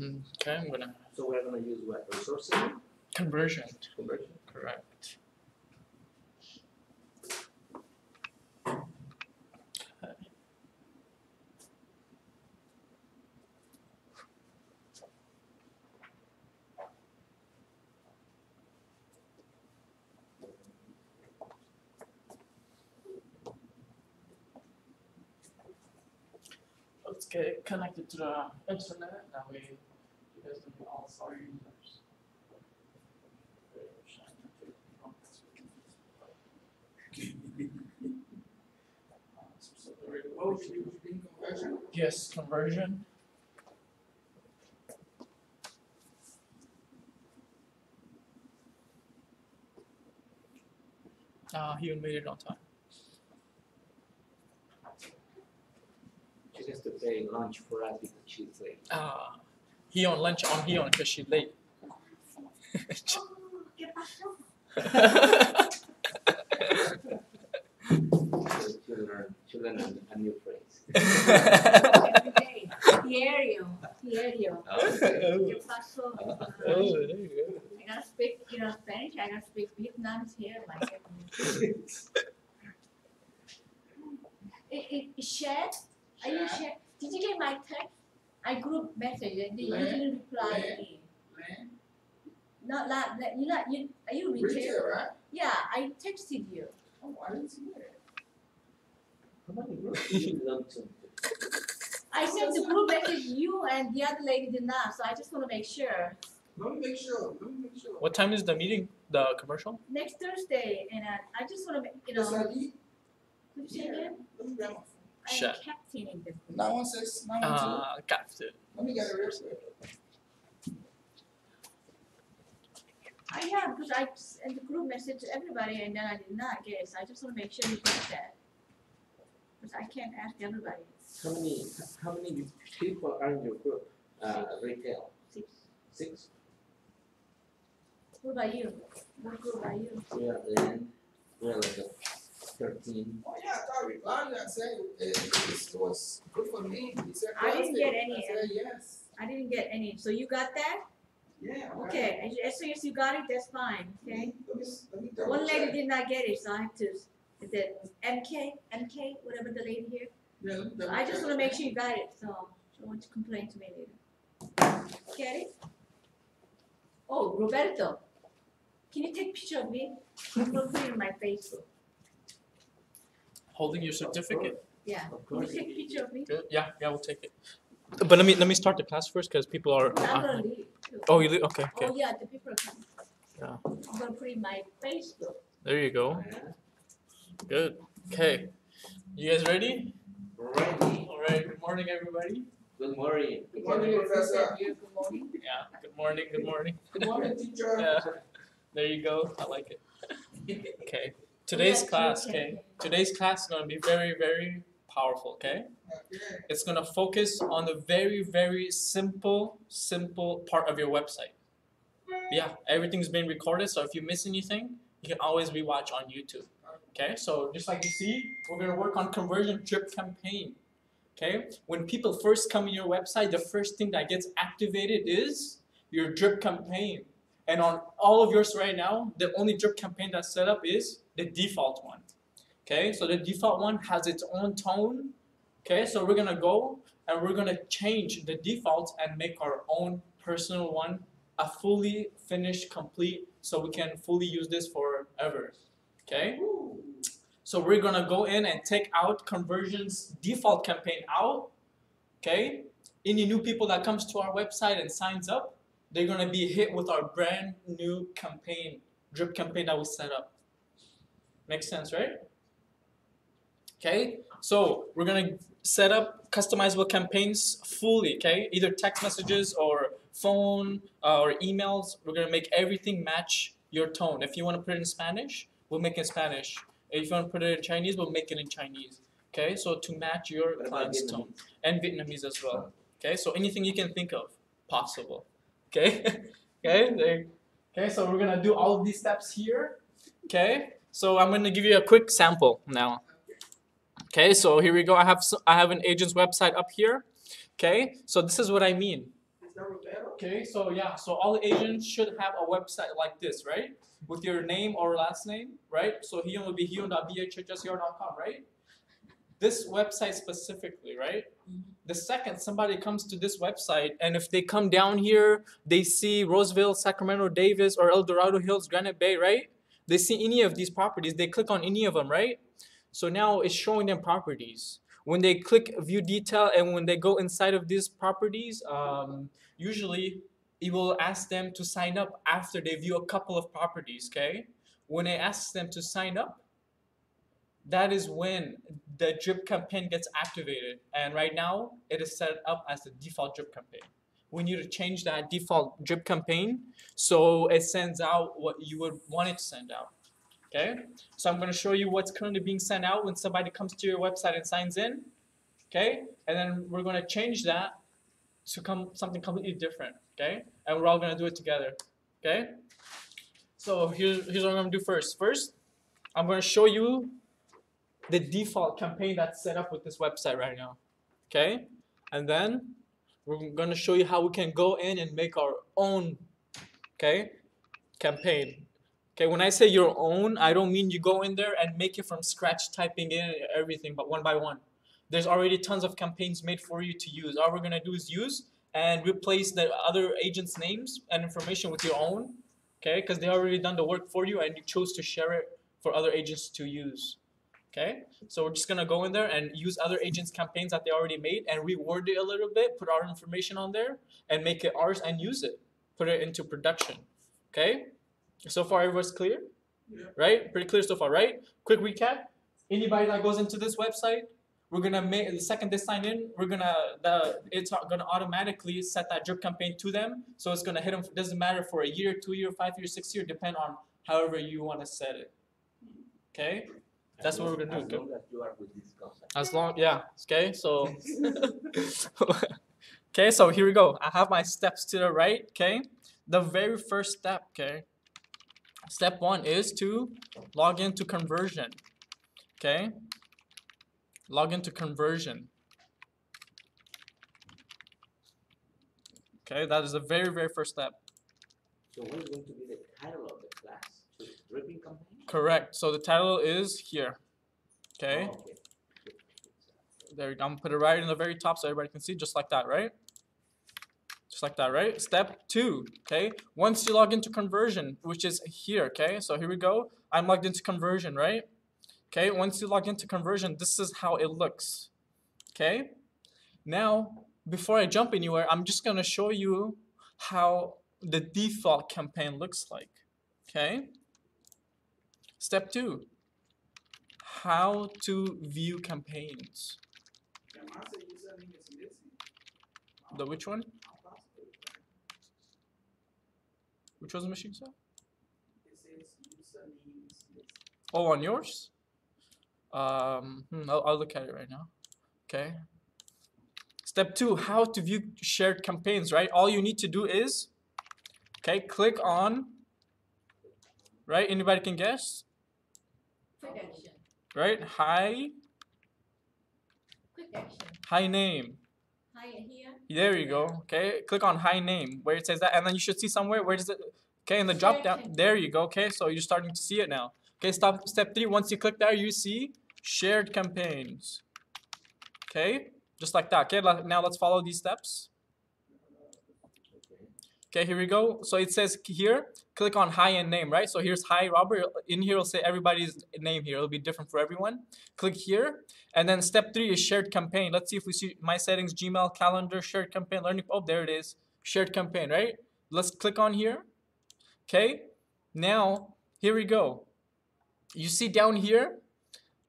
Okay, I'm gonna. So we're gonna use what resources? Conversion. Conversion. Correct. Let's get connected to the internet. That way, you guys can be all sorry users. What would you do? Would you do conversion? Yes, conversion. He made it on time. She has to pay lunch for us because she's late. He on lunch on he on because she's late. She'll learn a new phrase. Every day. Diario. Oh, there you go. I gotta speak, Spanish. I gotta speak Vietnamese here. Share? Are you share? Did you get my text? I group message and you didn't reply me. Not that. Are you retail? Right? Yeah, I texted you. Oh, I didn't see that. How many groups do you belong to? I sent the group message you and the other lady did not, so I just want to make sure. Let me make sure. What time is the meeting? The commercial? Next Thursday, and I just want to make, Yes, I did. Could you say again? Let me grab my phone. I'm Sure. captaining this. 916, 912. Got it. Let me get it real quick. I have, because I sent the group message to everybody and then I did not get it, so I just want to make sure you get that. Because I can't ask everybody. How many people are in your group? Retail. 6. 6. What about you? What group are you? We're like a 13. Oh, yeah, I thought I replied and said it was good for me. He said, I didn't get Thursday. any. I said, yes. I didn't get any. So you got that? Yeah. Okay. As soon as you got it, that's fine. Okay. Let me double One lady check. did not get it, so I have to. Is it MK, whatever the lady here? Yeah, let me double I just check. want to make sure you got it, so you don't want to complain to me later. Get it? Oh, Roberto, can you take a picture of me? I'm gonna put it in my Facebook. Holding your certificate. Yeah. Of Can you course. take a picture of me? Good. Yeah, we'll take it. But let me start the class first because people are. I'm gonna leave too. Oh, you leave? Okay. Oh yeah, the people are coming. Yeah. I'm gonna put it in my Facebook. There you go. Good. Okay. You guys ready? Ready. All right. Good morning, everybody. Good morning. Good morning, Professor. Good morning. Yeah. Good morning. Good morning. Good morning, teacher. Yeah. There you go. I like it. Okay. Today's class. Okay. Today's class is gonna be very, very powerful. Okay. Okay. It's gonna focus on the very, very simple part of your website. Yeah, everything's been recorded, so if you miss anything, you can always rewatch on YouTube. Okay, so just like you see, we're gonna work on conversion drip campaign. Okay, when people first come to your website, the first thing that gets activated is your drip campaign. And on all of yours right now, the only drip campaign that's set up is the default one. Okay, so the default one has its own tone. Okay, so we're gonna go and we're gonna change the defaults and make our own personal one, a fully finished, complete, so we can fully use this forever. Okay, so we're gonna go in and take out conversions default campaign out. Okay, any new people that comes to our website and signs up, they're gonna be hit with our brand new campaign, drip campaign that we set up. Makes sense, right? Okay, so we're gonna set up customizable campaigns fully, okay? Either text messages or phone or emails. We're gonna make everything match your tone. If you wanna put it in Spanish, we'll make it in Spanish. If you wanna put it in Chinese, we'll make it in Chinese. Okay, so to match your What about client's Vietnamese? tone. And Vietnamese as well. Okay, so anything you can think of, possible. Okay, okay, so we're gonna do all of these steps here. Okay, so I'm gonna give you a quick sample now. Okay, so here we go. I have an agent's website up here. Okay, so this is what I mean. Is that Roberto? Okay, so yeah, so all the agents should have a website like this, right? With your name or last name, right? So Hyun will be hyun.bhhsr.com, right? This website specifically, right? The second somebody comes to this website, and if they come down here, they see Roseville, Sacramento, Davis, or El Dorado Hills, Granite Bay, right? They see any of these properties, they click on any of them, right? So now it's showing them properties. When they click view detail and when they go inside of these properties, usually it will ask them to sign up after they view a couple of properties, okay? When it asks them to sign up, that is when the drip campaign gets activated. And right now, it is set up as the default drip campaign. We need to change that default drip campaign so it sends out what you would want it to send out. Okay? So I'm going to show you what's currently being sent out when somebody comes to your website and signs in. Okay? And then we're going to change that to something completely different. Okay? And we're all going to do it together. Okay? So here's what I'm going to do first. First, I'm going to show you the default campaign that's set up with this website right now. Okay? And then we're going to show you how we can go in and make our own, okay, campaign. Okay, when I say your own, I don't mean you go in there and make it from scratch, typing in everything, but one by one. There's already tons of campaigns made for you to use. All we're going to do is use and replace the other agents' names and information with your own, okay, because they already done the work for you and you chose to share it for other agents to use. Okay, so we're just gonna go in there and use other agents' campaigns that they already made and reword it a little bit, put our information on there, and make it ours and use it, put it into production. Okay, so far everyone's clear, right? Pretty clear so far, right? Quick recap: anybody that goes into this website, we're gonna make the second they sign in, it's gonna automatically set that drip campaign to them, so it's gonna hit them. Doesn't matter for a year, 2 year, 5 year, 6 year, depend on however you want to set it. Okay. That's what we're gonna do. As long as you are with this concept. As long, yeah. Okay, so okay, so here we go. I have my steps to the right. Okay, the very first step. Okay, step 1 is to log into Kunversion. Okay, log into Kunversion. Okay, that is the very first step. So what is going to be the title of the class? Dripping campaign? Correct. So the title is here. Okay. Oh, okay. There, I'm gonna put it right in the very top so everybody can see, just like that, right? Just like that, right? Step 2, okay? Once you log into Kunversion, which is here, okay? So here we go. I'm logged into Kunversion, right? Okay, once you log into Kunversion, this is how it looks, okay? Now, before I jump anywhere, I'm just gonna show you how the default campaign looks like, okay? Step 2, how to view campaigns. Yamasa username is missing. The which one? Which was the machine, sir? It says username is missing. Oh, on yours? I'll look at it right now. Okay. Step 2, how to view shared campaigns, right? All you need to do is, okay, click on, right? Anybody can guess? Quick action. Right? Hi Quick action. name. Hi here. There you go. Okay, click on hi name where it says that, and then you should see somewhere. Where does it? Okay, in the drop down. There you go. Okay, so you're starting to see it now. Okay, step 3. Once you click there, you see shared campaigns. Okay, just like that. Okay, now let's follow these steps. Okay, here we go. So it says here, click on hi and name, right? So here's hi Robert. In here, it'll say everybody's name here. It'll be different for everyone. Click here. And then step 3 is shared campaign. Let's see if we see my settings, Gmail, calendar, shared campaign, learning. Oh, there it is. Shared campaign, right? Let's click on here. Okay. Now, here we go. You see down here,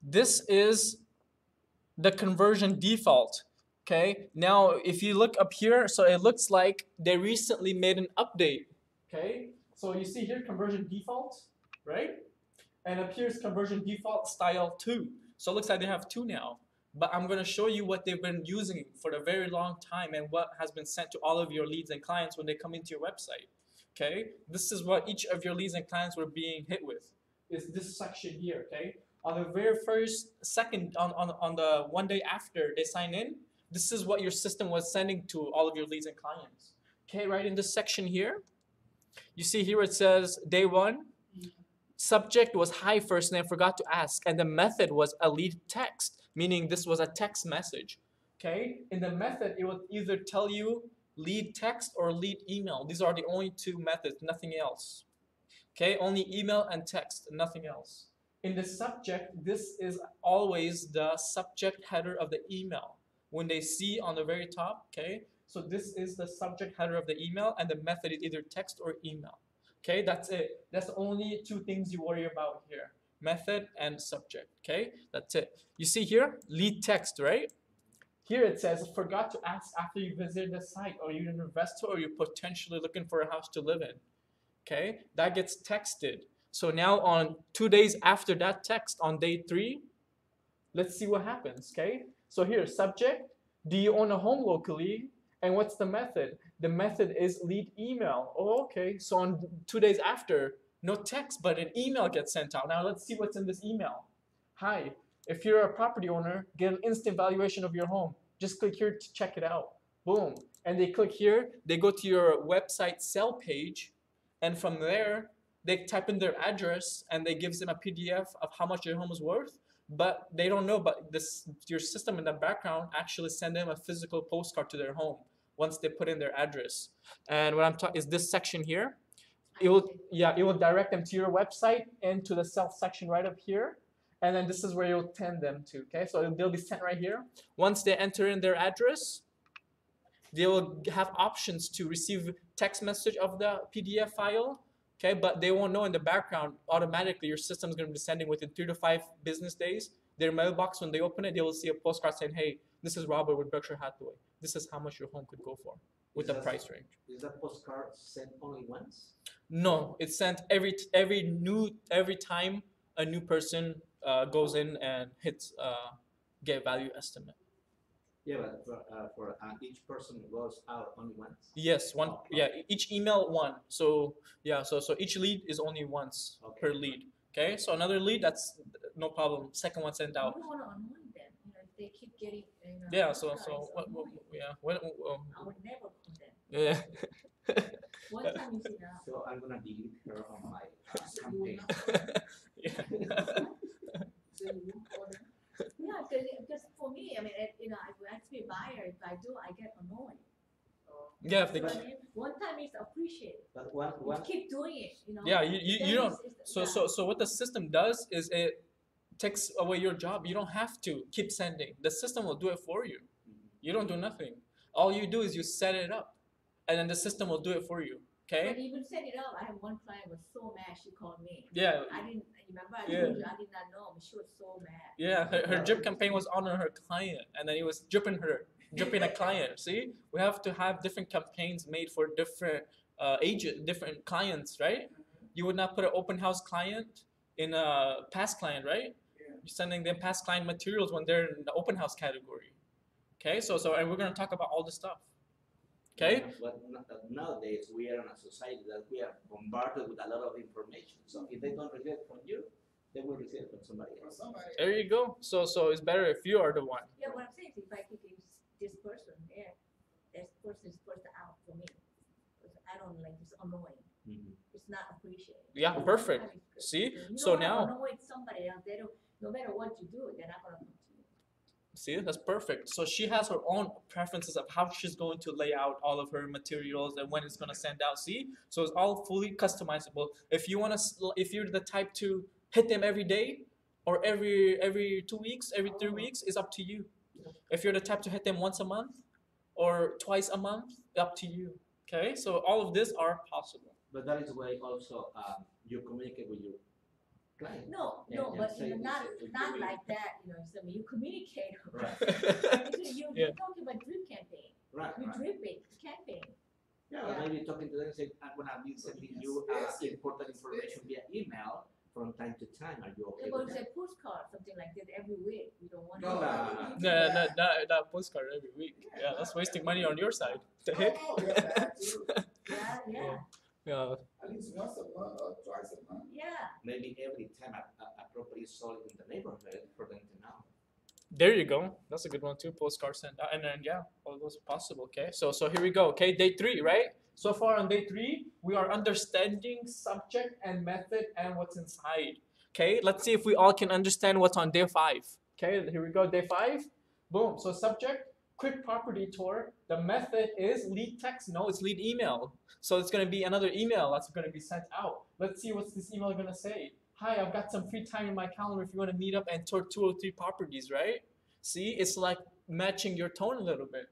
this is the Kunversion default. Okay, now if you look up here, so it looks like they recently made an update. Okay, so you see here Kunversion default, right? And up here is Kunversion default style 2. So it looks like they have 2 now. But I'm going to show you what they've been using for a very long time and what has been sent to all of your leads and clients when they come into your website. Okay, this is what each of your leads and clients were being hit with. Is this section here, okay? On the very first second, on the one day after they sign in, this is what your system was sending to all of your leads and clients. Okay, right in this section here, you see here it says day 1, subject was hi first name, forgot to ask, and the method was a lead text, meaning this was a text message. Okay, in the method it will either tell you lead text or lead email. These are the only 2 methods, nothing else. Okay, only email and text, nothing else. In the subject, this is always the subject header of the email. When they see on the very top, okay, so this is the subject header of the email, and the method is either text or email. Okay, that's it. That's the only 2 things you worry about here. Method and subject, okay? That's it. You see here, lead text, right? Here it says, forgot to ask after you visited the site, or you're an investor, or you're potentially looking for a house to live in. Okay, that gets texted. So now on 2 days after that text, on day 3, let's see what happens, okay? So here, subject, do you own a home locally? And what's the method? The method is lead email. Oh, okay, so on 2 days after, no text, but an email gets sent out. Now let's see what's in this email. Hi, if you're a property owner, get an instant valuation of your home. Just click here to check it out. Boom. And they click here, they go to your website sell page, and from there, they type in their address and they gives them a PDF of how much their home is worth. But they don't know, but your system in the background actually send them a physical postcard to their home once they put in their address. And what I'm talking is this section here. It will direct them to your website and to the self section right up here. And then this is where you'll send them to. Okay, so they'll be sent right here. Once they enter in their address, they will have options to receive text message of the PDF file, okay? But they won't know in the background automatically. Your system's going to be sending within 3 to 5 business days. Their mailbox, when they open it, they will see a postcard saying, "Hey, this is Robert with Berkshire Hathaway. This is how much your home could go for with the price range." Is that postcard sent only once? No, it's sent every time a new person goes in and hits get value estimate. Yeah, but for each person goes out only once. Yes, one. Okay. Yeah, each email one. So yeah, so each lead is only once per lead. Okay, so another lead, that's no problem. Second one sent out. You don't want to annoy them, if they keep getting, Yeah. So it's what annoying. yeah. I would never call them. Yeah. One time you see that. So I'm gonna delete her on my So you will campaign. not, Yeah. so you won't call them. Yeah, because for me, I mean, I will actually buyer. If I do, I get annoyed. Yeah. If they, But one time is appreciated. But You one keep doing it, yeah. Then You don't. it's- So what the system does is it takes away your job. You don't have to keep sending. The system will do it for you. You don't do nothing. All you do is you set it up, and then the system will do it for you. But Okay. even set it up, I have one client was so mad she called me. Yeah. I didn't remember. I Yeah. told you I did not know, but she was so mad. Yeah, her drip campaign was on her client, and then it was dripping a client. See, we have to have different campaigns made for different different clients, right? You would not put an open house client in a past client, right? Yeah. You're sending them past client materials when they're in the open house category. Okay, so and we're gonna talk about all this stuff. Okay. Yeah, but nowadays we are in a society that we are bombarded with a lot of information. So if they don't receive it from you, they will receive it from somebody Or else. somebody. There you go. So it's better if you are the one. Yeah, what I'm saying is if I think this person there, this person is first out for me. Because I don't like it's annoying. It's not appreciated. Yeah, perfect. Sometimes it's good. See? You So don't now- annoy somebody else. They don't. No matter what you do, they're not gonna come to you. See, that's perfect. So she has her own preferences of how she's going to lay out all of her materials and when it's going to send out. See, so it's all fully customizable. If you want to, if you're the type to hit them every day or every 2 weeks, every 3 weeks, it's up to you. If you're the type to hit them once a month or twice a month, up to you. Okay, so all of this are possible. But that is why also you communicate with your client. No, Yeah, no, yeah, but say not it's not doing- like that. So when you communicate. Right. You're Yeah. talking about drip campaign. Right. You right. drip it campaign. Yeah, or maybe talking to them and saying, I'm gonna be sending you important information via email from time to time. Are you okay They're going with to that? say postcard, something like that every week. We don't want No, to. no, Not postcard every week. Yeah, that's wasting money on your side. The Oh, heck? oh, yeah, that too. Yeah. Yeah. At least once a month or twice a month. Yeah. Maybe every time a property is sold in the neighborhood for them to know. There you go. That's a good one too. Postcard sent out, and then yeah, all those are possible. Okay, so here we go. Okay, day 3, right? So far on day 3, we are understanding subject and method and what's inside. Okay, let's see if we all can understand what's on day 5. Okay, here we go. Day 5. Boom. So subject, quick property tour. The method is lead text. No, it's lead email. So it's gonna be another email that's gonna be sent out. Let's see what's this email gonna say. Hi, I've got some free time in my calendar if you want to meet up and tour 2 or 3 properties, right? See, it's like matching your tone a little bit.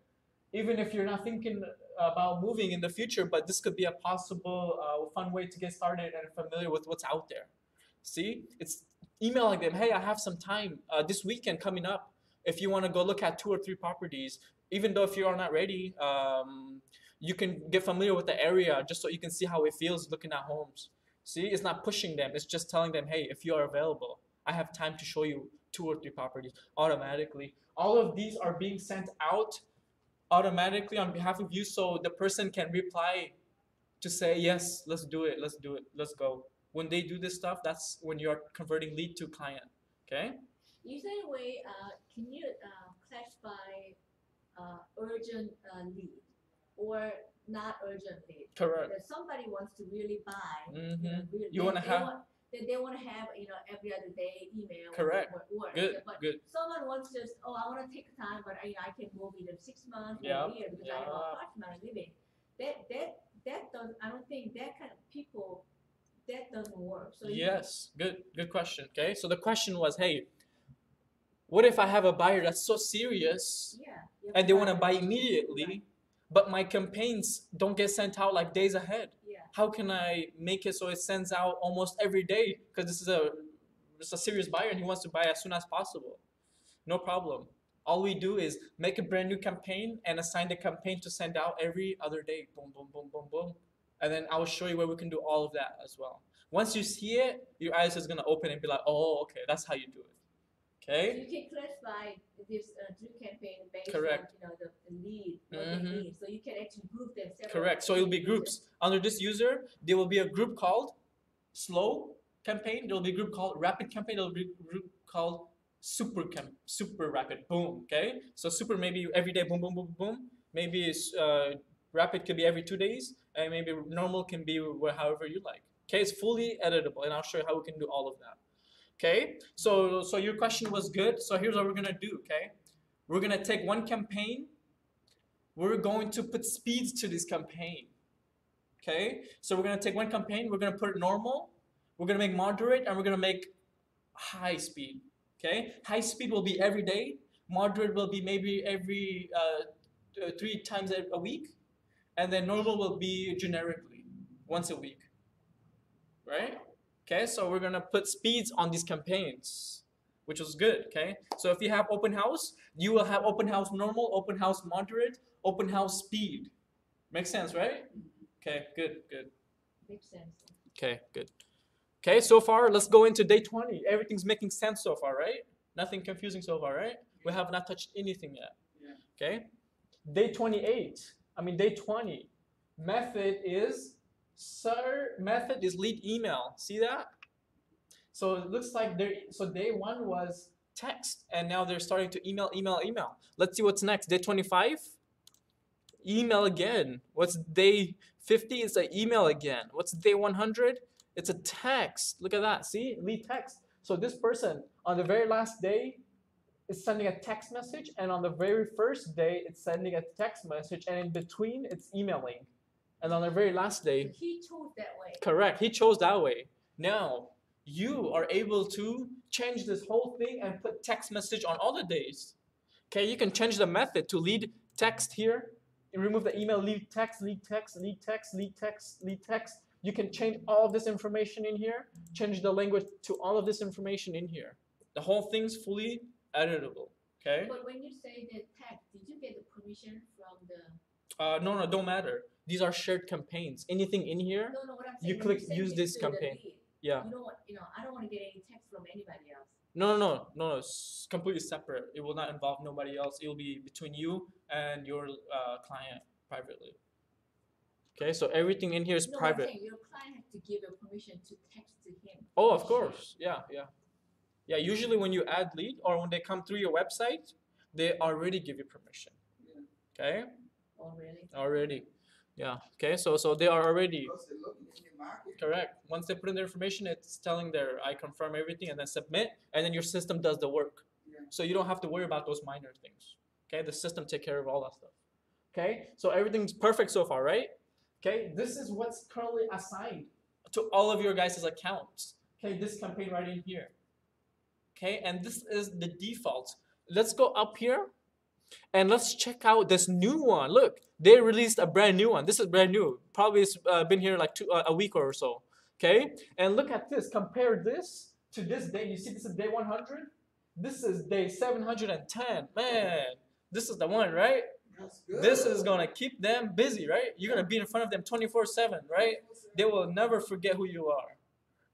Even if you're not thinking about moving in the future, but this could be a possible fun way to get started and familiar with what's out there. See, it's emailing them, hey, I have some time this weekend coming up. If you want to go look at 2 or 3 properties, even though if you are not ready, you can get familiar with the area just so you can see how it feels looking at homes. See, it's not pushing them. It's just telling them, hey, if you are available, I have time to show you 2 or 3 properties automatically. All of these are being sent out automatically on behalf of you, so the person can reply to say, yes, let's do it, let's go. When they do this stuff, that's when you're converting lead to client. Okay? Is there a way, can you classify urgent lead or not urgent lead? Correct. That somebody wants to really buy. You want to have. They want to have every other day email. Correct. Or Good. But Good. someone wants just I want to take time, but I can move in 6 months or a year because I have an apartment living. That does I don't think that kind of people that doesn't work. So yes. Good question. Okay. So the question was, hey, what if I have a buyer that's so serious and they want to buy immediately, right, but my campaigns don't get sent out like days ahead? Yeah. How can I make it so it sends out almost every day? Because this is a serious buyer and he wants to buy as soon as possible. No problem. All we do is make a brand new campaign and assign the campaign to send out every other day. Boom, boom, boom, boom, boom. And then I will show you where we can do all of that as well. Once you see it, your eyes is going to open and be like, oh, okay, that's how you do it. Okay? So you can classify this dream campaign based correct, on the lead, what they need. So you can actually group them separately. Correct. So it'll be groups. Under this user, there will be a group called slow campaign. There will be a group called rapid campaign. There will be a group called super rapid. Boom. Okay. So super maybe every day. Boom, boom, boom, boom. Maybe rapid could be every 2 days, and maybe normal can be however you like. Okay. It's fully editable, and I'll show you how we can do all of that. Okay, so your question was good. So here's what we're gonna do. Okay, we're gonna take one campaign. We're going to put speeds to this campaign. Okay, so we're gonna take one campaign. We're gonna put it normal. We're gonna make moderate, and we're gonna make high speed. Okay, high speed will be every day. Moderate will be maybe every 3 times a week, and then normal will be generically once a week. Right? Okay, so we're gonna put speeds on these campaigns, which was good. Okay, so if you have open house, you will have open house normal, open house moderate, open house speed. Makes sense, right? Okay, good. Makes sense. Okay, good. Okay, so far let's go into day 20. Everything's making sense so far, right? Nothing confusing so far, right? We have not touched anything yet. Yeah. Okay, day 20. Method is lead email. See that? So it looks like day 1 was text, and now they're starting to email. Let's see what's next. Day 25, email again. What's day 50? It's an email again. What's day 100? It's a text. Look at that. See, lead text. So this person on the very last day is sending a text message, and on the very first day it's sending a text message, and in between it's emailing. And on the very last day, so he chose that way. Correct. He chose that way. Now you are able to change this whole thing and put text message on all the days. Okay, you can change the method to lead text here. You remove the email, lead text. You can change all of this information in here, change the language to all of this information in here. The whole thing's fully editable. Okay? But when you say the text, did you get the permission from the... No, don't matter. These are shared campaigns. Anything in here, no, what I'm saying, you click use this campaign. Yeah. You don't want, I don't want to get any text from anybody else. No, it's completely separate. It will not involve nobody else. It will be between you and your client privately. Okay, so everything in here is private. Your client has to give a permission to text to him. Oh, of course. Yeah. Yeah, usually when you add lead or when they come through your website, they already give you permission. Okay? Oh, really? Already. Yeah. Okay. So they are already Because they're looking in the market. correct. Once they put in their information, it's telling their I confirm everything and then submit, and then your system does the work. Yeah. So you don't have to worry about those minor things. Okay, the system take care of all that stuff. Okay, so everything's perfect so far, right? Okay, this is what's currently assigned to all of your guys' accounts. Okay, this campaign right in here. Okay, and this is the default. Let's go up here and let's check out this new one. Look, they released a brand new one. This is brand new. Probably it's been here like a week or so. Okay, and look at this. Compare this to this day. You see, this is day 100. This is day 710. Man, this is the one, right? That's good. This is gonna keep them busy, right? You're gonna be in front of them 24/7, right? They will never forget who you are.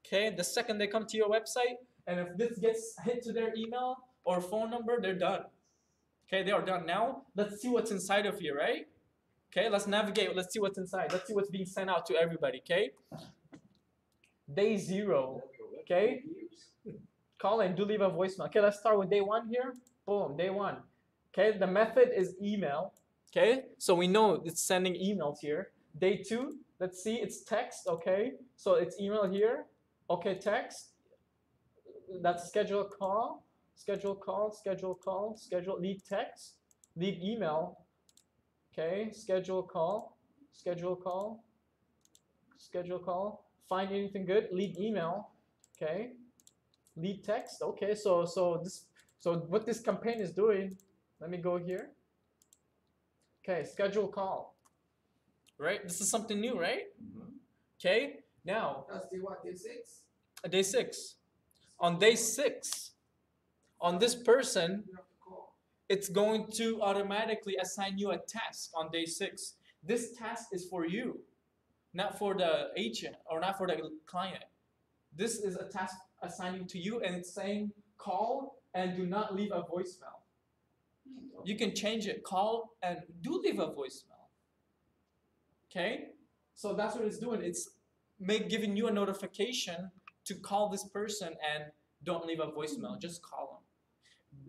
Okay, the second they come to your website, and if this gets hit to their email or phone number, they're done. Okay, they are done. Now, let's see what's inside of here, right? Okay, let's navigate. Let's see what's inside. Let's see what's being sent out to everybody, okay? Day 0, okay? Call and do leave a voicemail. Okay, let's start with day 1 here. Boom, day 1. Okay, the method is email. Okay, so we know it's sending emails here. Day 2, let's see, it's text, okay? So it's email here. Okay, text. That's schedule a call. Schedule call, schedule call, schedule lead text, lead email. Okay, schedule call, schedule call, schedule call. Find anything good, lead email. Okay, lead text. Okay, so what this campaign is doing, let me go here. Okay, schedule call. Right, this is something new, right? Okay, now That's day what, day 6? day 6. On day 6, on this person, You have to call. it's going to automatically assign you a task on day 6. This task is for you, not for the agent or not for the client. This is a task assigning to you, and it's saying call and do not leave a voicemail. You can change it, call and do leave a voicemail. Okay? So that's what it's doing. It's giving you a notification to call this person and don't leave a voicemail, just call them.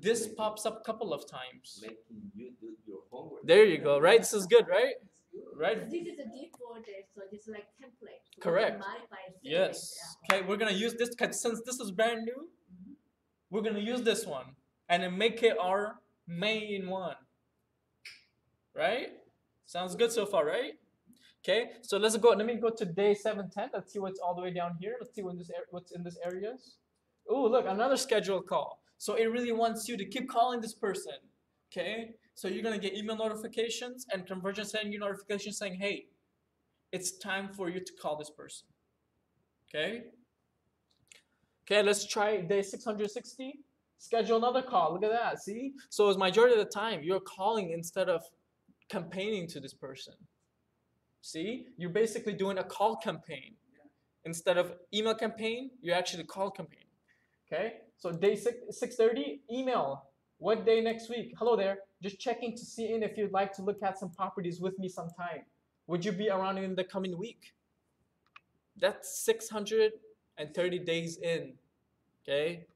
This pops up a couple of times. Making you do your homework. There you go, right? This is good, right? That's good. Right? This is a default, so it's like template. We can Correct. modify it. Yes. Okay, we're gonna use this since this is brand new. We're gonna use this one and then make it our main one. Right? Sounds good so far, right? Okay, so let's go. Let me go to day 710. Let's see what's all the way down here. Let's see what's in this areas. Oh, look, another scheduled call. So it really wants you to keep calling this person. Okay, so you're gonna get email notifications and Conversion sending you notifications saying, "Hey, it's time for you to call this person." Okay. Okay, let's try day 660. Schedule another call. Look at that. See? So it's majority of the time you're calling instead of campaigning to this person. See? You're basically doing a call campaign. Instead of email campaign, you're actually call campaign. Okay? So day 630, email. What day next week? Hello there. Just checking to see if you'd like to look at some properties with me sometime. Would you be around in the coming week? That's 630 days in. Okay?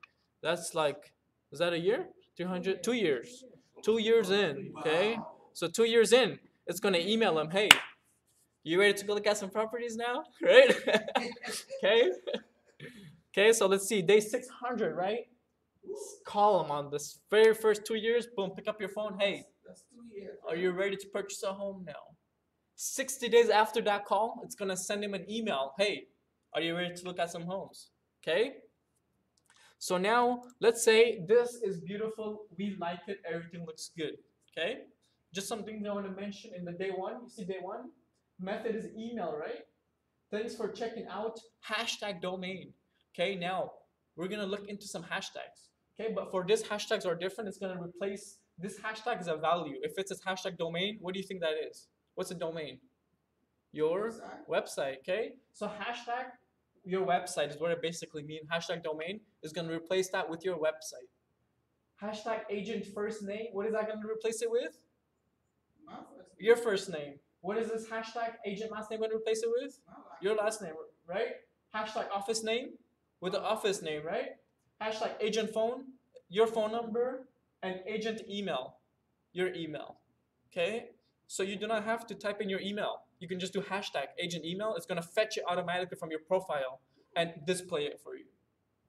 That's like, is that a year? 200, 2 years. 2 years in. Okay? So 2 years in, it's going to email them, hey, you ready to go look at some properties now? Right? Okay? Okay, so let's see. Day 600, right? Call them on this very first 2 years. Boom, pick up your phone. Hey, That's 2 years. are you ready to purchase a home now? 60 days after that call, it's going to send him an email. Hey, are you ready to look at some homes? Okay? So now, let's say this is beautiful. We like it. Everything looks good. Okay? Just something I want to mention in the day 1. You see day 1? Method is email, right? Thanks for checking out hashtag domain. Okay, now we're going to look into some hashtags. Okay, but for this, hashtags are different. It's going to replace, this hashtag is a value. If it's a hashtag domain, what do you think that is? What's a domain? Your website, okay? So hashtag your website is what it basically means. Hashtag domain is going to replace that with your website. Hashtag agent first name, what is that going to replace it with? My first name. Your first name. What is this hashtag agent last name going to replace it with? My last Your last name, right? Hashtag office name with the office name, right? hashtag agent phone, your phone number, and agent email, your email. Okay? So you do not have to type in your email. You can just do hashtag agent email. It's going to fetch it automatically from your profile and display it for you.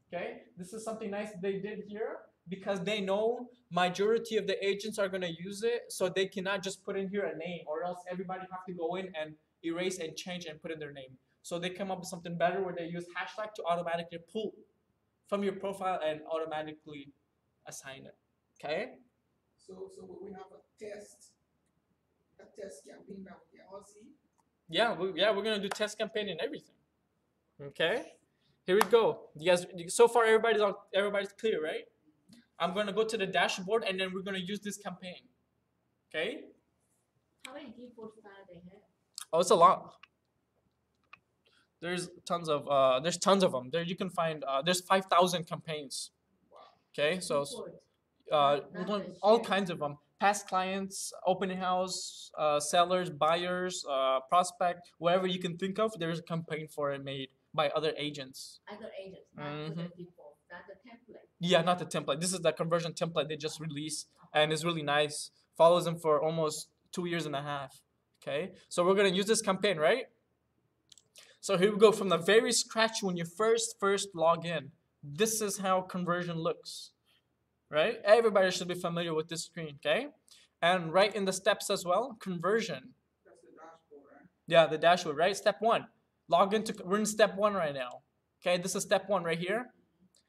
Okay? This is something nice they did here because they know majority of the agents are going to use it, so they cannot just put in here a name, or else everybody have to go in and erase and change and put in their name. So they come up with something better where they use hashtag to automatically pull from your profile and automatically assign it. Okay? So we have a test campaign that we can all see. Yeah, we're gonna do test campaign and everything. Okay? Here we go. You guys, so far everybody's clear, right? I'm gonna go to the dashboard and then we're gonna use this campaign. Okay? How many default styles they have? Oh, it's a lot. There's tons of them. There you can find there's 5,000 campaigns. Okay, so all kinds of them. Past clients, open house, sellers, buyers, prospect, whatever you can think of. There's a campaign for it made by other agents. Other agents, not the default, not the template. Yeah, not the template. This is the conversion template they just released, and it's really nice. Follows them for almost 2.5 years. Okay, so we're gonna use this campaign, right? So here we go from the very scratch when you first log in. This is how conversion looks, right? Everybody should be familiar with this screen, okay? And right in the steps as well, conversion. That's the dashboard, right? Yeah, the dashboard, right? Step 1, log into, we're in step 1 right now. Okay, this is step 1 right here.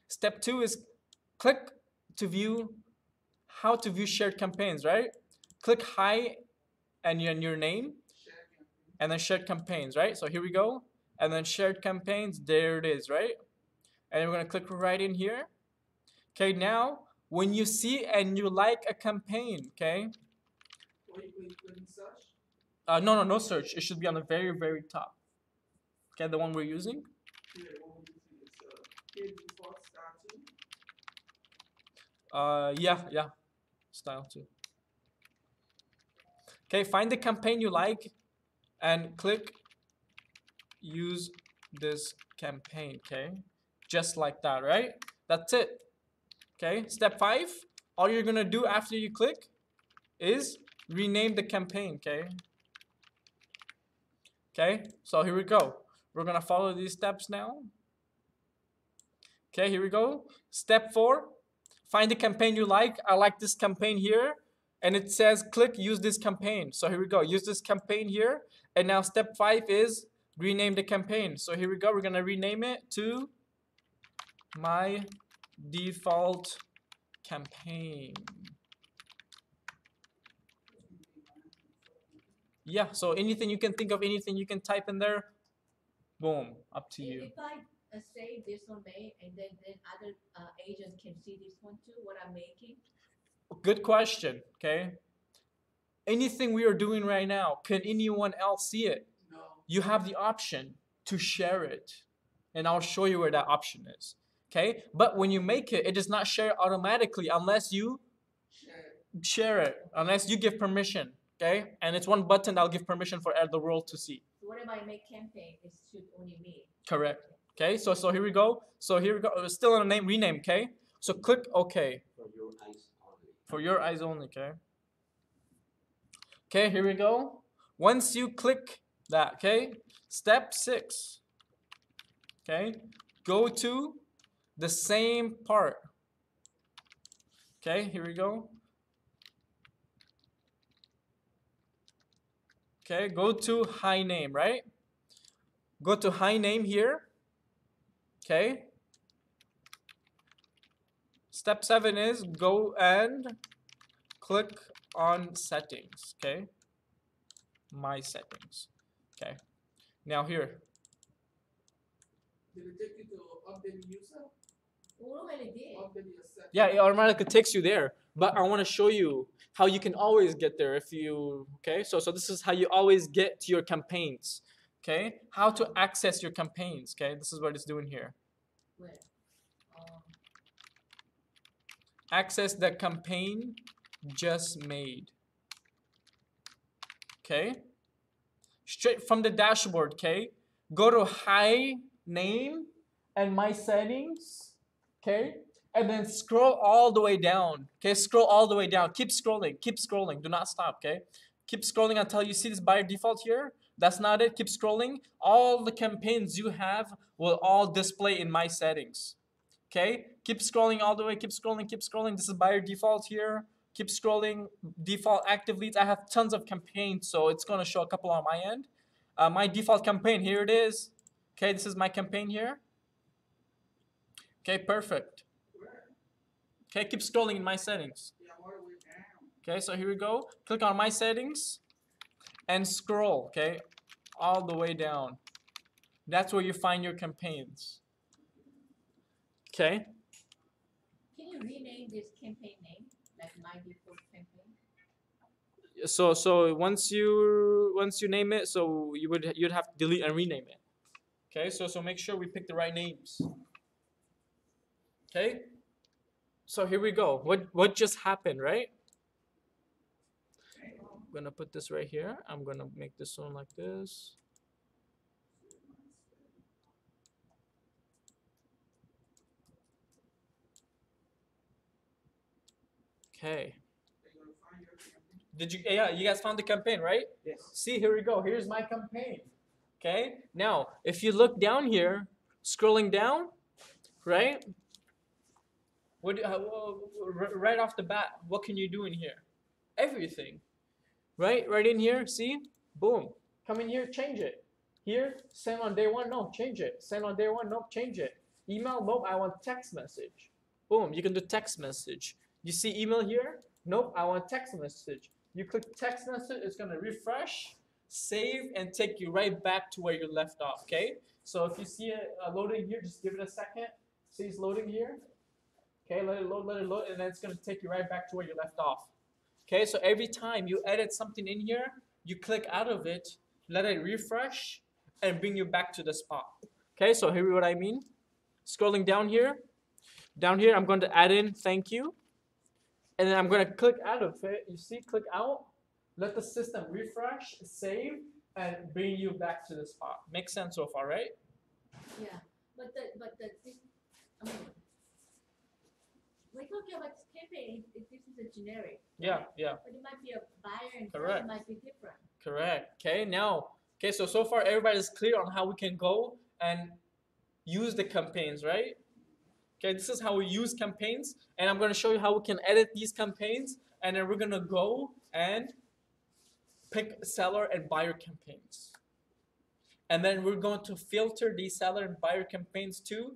Step 2 is click to view, how to view shared campaigns, right? Click hi and your name, and then shared campaigns, right? So here we go. And then shared campaigns, there it is, right? And we're gonna click right in here. Okay, now when you see and you like a campaign, okay? Search? No search. It should be on the very top. Okay, the one we're using. Yeah, what would you think? It's default style too? Yeah, style too. Okay, find the campaign you like and click use this campaign, okay? Just like that, right? That's it. Okay, step 5, all you're gonna do after you click is rename the campaign, okay? Okay, so here we go. We're gonna follow these steps now. Okay, here we go. Step 4, find the campaign you like. I like this campaign here, and it says click use this campaign. So here we go, use this campaign here. And now step 5 is rename the campaign. So here we go, we're gonna rename it to my default campaign. Yeah, so anything you can think of, anything you can type in there, boom, up to you. If I say this one made, and then other agents can see this one too, what I'm making? Good question, okay? Anything we are doing right now, can anyone else see it? No. You have the option to share it, and I'll show you where that option is, okay? But when you make it, it does not share automatically unless you share it, unless you give permission, okay? And it's one button that'll give permission for the world to see. So what if I make campaign, it should only me? Correct. Okay, so here we go. So here we go. Still on a name, rename, okay? So click OK. For your eyes only. For your eyes only, okay? Okay, here we go. Once you click that, okay? Step 6. Okay? Go to the same part. Okay, here we go. Okay, go to high name, right? Go to high name here. Okay. Step 7 is go and click on settings. Okay. My settings. Okay. Now here. Did it take you to update the user? Already did. Update your settings? Yeah, it automatically takes you there. But I want to show you how you can always get there if you, okay? So this is how you always get to your campaigns. Okay, how to access your campaigns. Okay, this is what it's doing here. Where? Access the campaign just made. Okay, straight from the dashboard. Okay, go to high name and my settings. Okay, and then scroll all the way down. Okay, scroll all the way down. Keep scrolling. Keep scrolling. Do not stop. Okay, keep scrolling until you see this buyer default here. That's not it. Keep scrolling. All the campaigns you have will all display in my settings. Okay, keep scrolling all the way. Keep scrolling. Keep scrolling. This is buyer default here. Keep scrolling. Default active leads. I have tons of campaigns, so it's gonna show a couple on my end. My default campaign, here it is. Okay, this is my campaign here. Okay, perfect. Okay, keep scrolling in my settings. Yeah, all the way down. Okay, so here we go. Click on my settings and scroll, okay, all the way down. That's where you find your campaigns. Okay. Can you rename this campaign name, like my default campaign? So once you name it, so you'd have to delete and rename it. Okay, so make sure we pick the right names. Okay. So here we go. What just happened, right? I'm gonna put this right here. I'm gonna make this one like this. Okay. Did you? Yeah, you guys found the campaign, right? Yes. See, here we go. Here's my campaign. Okay. Now, if you look down here, scrolling down, right? Right off the bat, what can you do in here? Everything. Right in here, see? Boom. Come in here, change it. Here, send on day one, no, change it. Send on day one, no, change it. Email, nope, I want text message. Boom, you can do text message. You see email here? Nope, I want text message. You click text message, it's gonna refresh, save, and take you right back to where you left off, okay? So if you see it loading here, just give it a second. See it's loading here? Okay, let it load, and then it's gonna take you right back to where you left off. Okay, so every time you edit something in here, you click out of it, let it refresh, and bring you back to the spot. Okay, so here is what I mean. Scrolling down here, I'm going to add in thank you. And then I'm going to click out of it. You see, click out, let the system refresh, save, and bring you back to the spot. Makes sense so far, right? Yeah, but this, I mean, we're talking about this campaign, this is a generic. Yeah. But it might be a buyer and seller Correct. might be different. Correct. Okay, now, so far everybody's clear on how we can go and use the campaigns, right? Okay, this is how we use campaigns, and I'm going to show you how we can edit these campaigns, and then we're going to go and pick seller and buyer campaigns. And then we're going to filter these seller and buyer campaigns to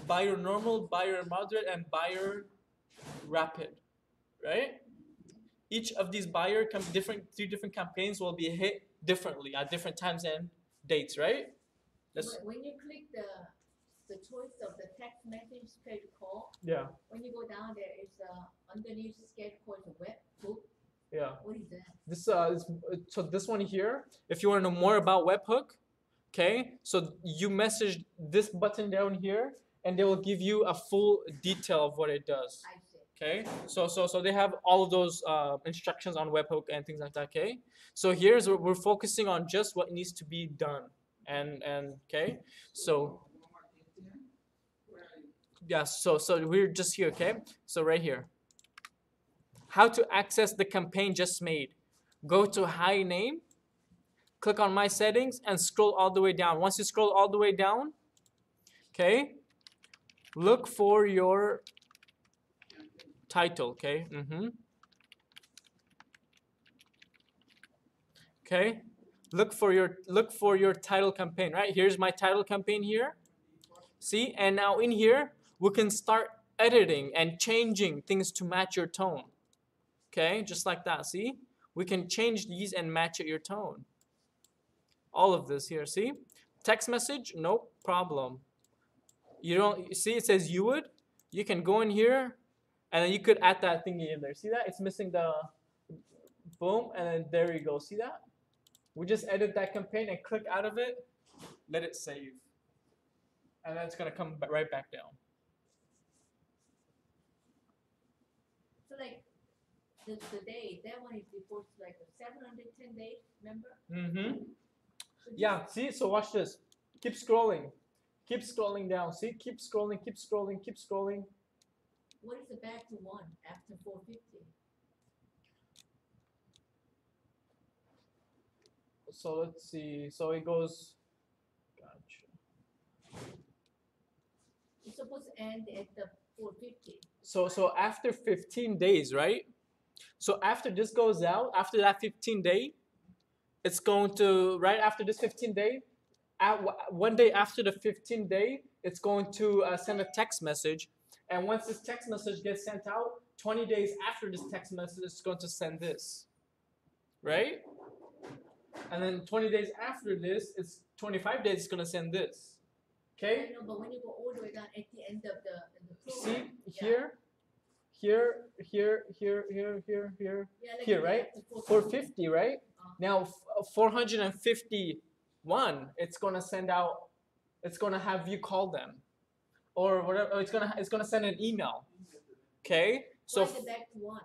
buyer normal, buyer moderate, and buyer rapid, right? Each of these three different campaigns will be hit differently at different times and dates, right? When you click the choice of the text message schedule call, Yeah. when you go down there is underneath schedule call is a webhook. Yeah. What is that? This so this one here, if you want to know more about webhook, okay, so you message this button down here, and they will give you a full detail of what it does. I see. Okay, so they have all of those instructions on webhook and things like that. Okay, so here's where we're focusing on just what needs to be done, and okay, so yeah, so we're just here. Okay, so right here, how to access the campaign just made. Go to Hi Name, click on My Settings, and scroll all the way down. Once you scroll all the way down, okay, look for your title, okay? Okay, look for your title campaign, right? Here's my title campaign here. See, and now in here we can start editing and changing things to match your tone. Okay, just like that. See, we can change these and match your tone. All of this here. See, text message, no problem. You see, it says you would. You can go in here, and then you could add that thingy in there. See that? It's missing the boom, and then there you go. See that? We just edit that campaign and click out of it, let it save. And then it's going to come right back down. So like the day, that one is before like 710 days, remember? So Yeah, see? So watch this. Keep scrolling. Keep scrolling down. See? Keep scrolling, keep scrolling, keep scrolling. What is the back to 1 after 450? So let's see. So it goes. Gotcha. It's supposed to end at the 450. So after 15 days, right? So after this goes out, after that 15 day, it's going to right after this 15 day, one day after the 15 day, it's going to send a text message, and once this text message gets sent out, 20 days after this text message, it's going to send this, right? And then 20 days after this, it's 25 days, it's going to send this. Okay? I know, but when you go all the way down at the end of the See program, here, here, here, here, here, here, here, yeah, like here, you right? have to 450, right? Now 451, it's gonna send out. It's gonna have you call them, or whatever. Or it's gonna send an email. Okay. So Why the back to 1?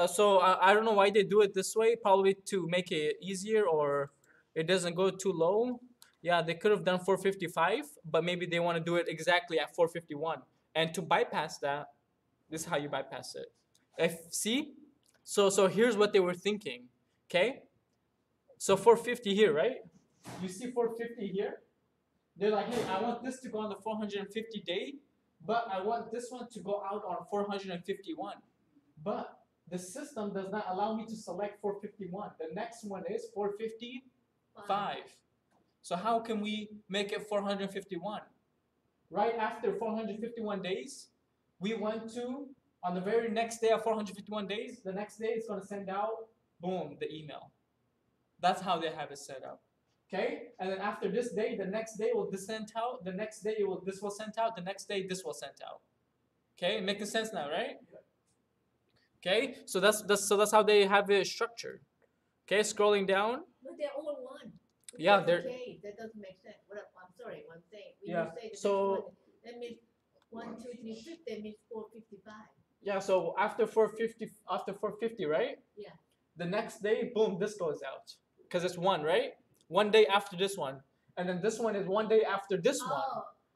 so I don't know why they do it this way. Probably to make it easier, or it doesn't go too low. Yeah, they could have done 455, but maybe they want to do it exactly at 451. And to bypass that, this is how you bypass it. See? So here's what they were thinking. Okay? So 450 here, right? You see 450 here? They're like, hey, I want this to go on the 450 day, but I want this one to go out on 451. But the system does not allow me to select 451. The next one is 455. So how can we make it 451? Right after 451 days, we went to, on the very next day of 451 days, the next day it's going to send out, boom, the email. That's how they have it set up. Okay? And then after this day, the next day will this send out, the next day this will send out, the next day this will send out. Okay? Making sense now, right? Okay? So that's how they have it structured. Okay, scrolling down. But they're all 1. Yeah, they're. Okay, that doesn't make sense. I'm sorry, what I'm saying. When Yeah. you say the So. next one, that means 1, 2, 3, 5, that means 455. Yeah, so after 450, right? Yeah. The next day, boom, this goes out. Because it's 1, right? 1 day after this one. And then this one is 1 day after this one.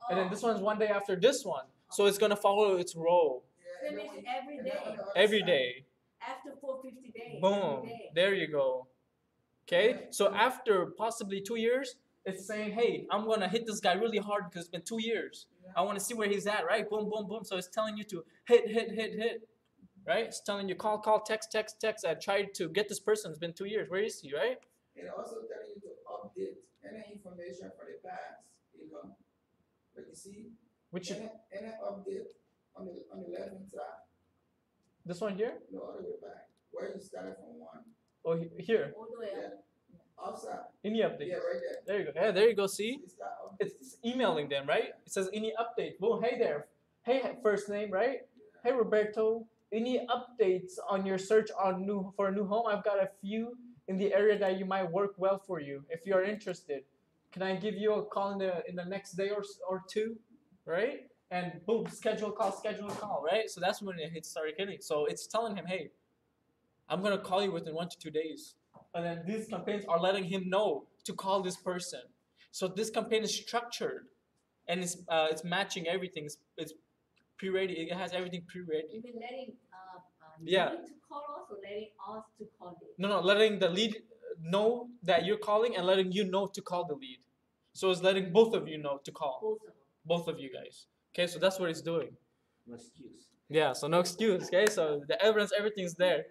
And then this one's 1 day after this one. So it's gonna follow its roll. That means every day. Every day. After 450 days. Boom. Every day. There you go. Okay? So after possibly 2 years, it's saying, hey, I'm gonna hit this guy really hard because it's been 2 years. I want to see where he's at, right? Boom, boom, boom. So it's telling you to hit. Right? It's telling you call, text. I tried to get this person. It's been 2 years. Where is he, right? And also telling you to update any information for the past, But you see, Which any update on the left hand side, this one here? no other way back, where you started from 1. Oh, here. All the way up. Outside. Any updates? Yeah, right there. There you go. Yeah, there you go. See? It's that update. It's emailing them, right? It says any update. Boom. Hey there. Hey, first name, right? Hey Roberto. Any updates on your search for a new home? I've got a few in the area that you might work well for you. If you are interested, can I give you a call in the next day or two, right? And boom, schedule a call, right? So that's when it started hitting. So it's telling him, hey, I'm gonna call you within 1 to 2 days. And then these campaigns are letting him know to call this person. So this campaign is structured, and it's matching everything. It's pre-ready. It has everything pre-ready. You mean letting Yeah. lead to call us or letting us to call it? No, letting the lead know that you're calling and letting you know to call the lead. So it's letting both of you know to call. Both of them. Both of you guys. Okay, so that's what it's doing. No excuse. Yeah, so no excuse. Okay, so the evidence, everything's there.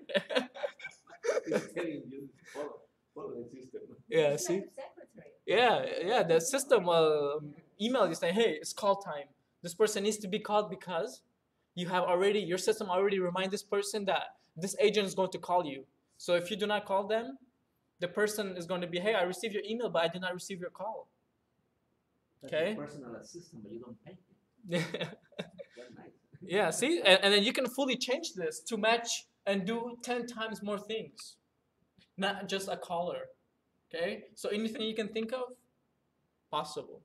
It's telling you follow the system. Yeah, It's see? like a secretary. Yeah. The system will email you saying, hey, it's call time. This person needs to be called because your system already remind this person that this agent is going to call you. So if you do not call them, the person is going to be, hey, I received your email, but I did not receive your call. That's Okay. a personal assistant, but you don't pay him. That's nice. Yeah, see? And then you can fully change this to match and do 10 times more things. Not just a caller. Okay? So anything you can think of, possible.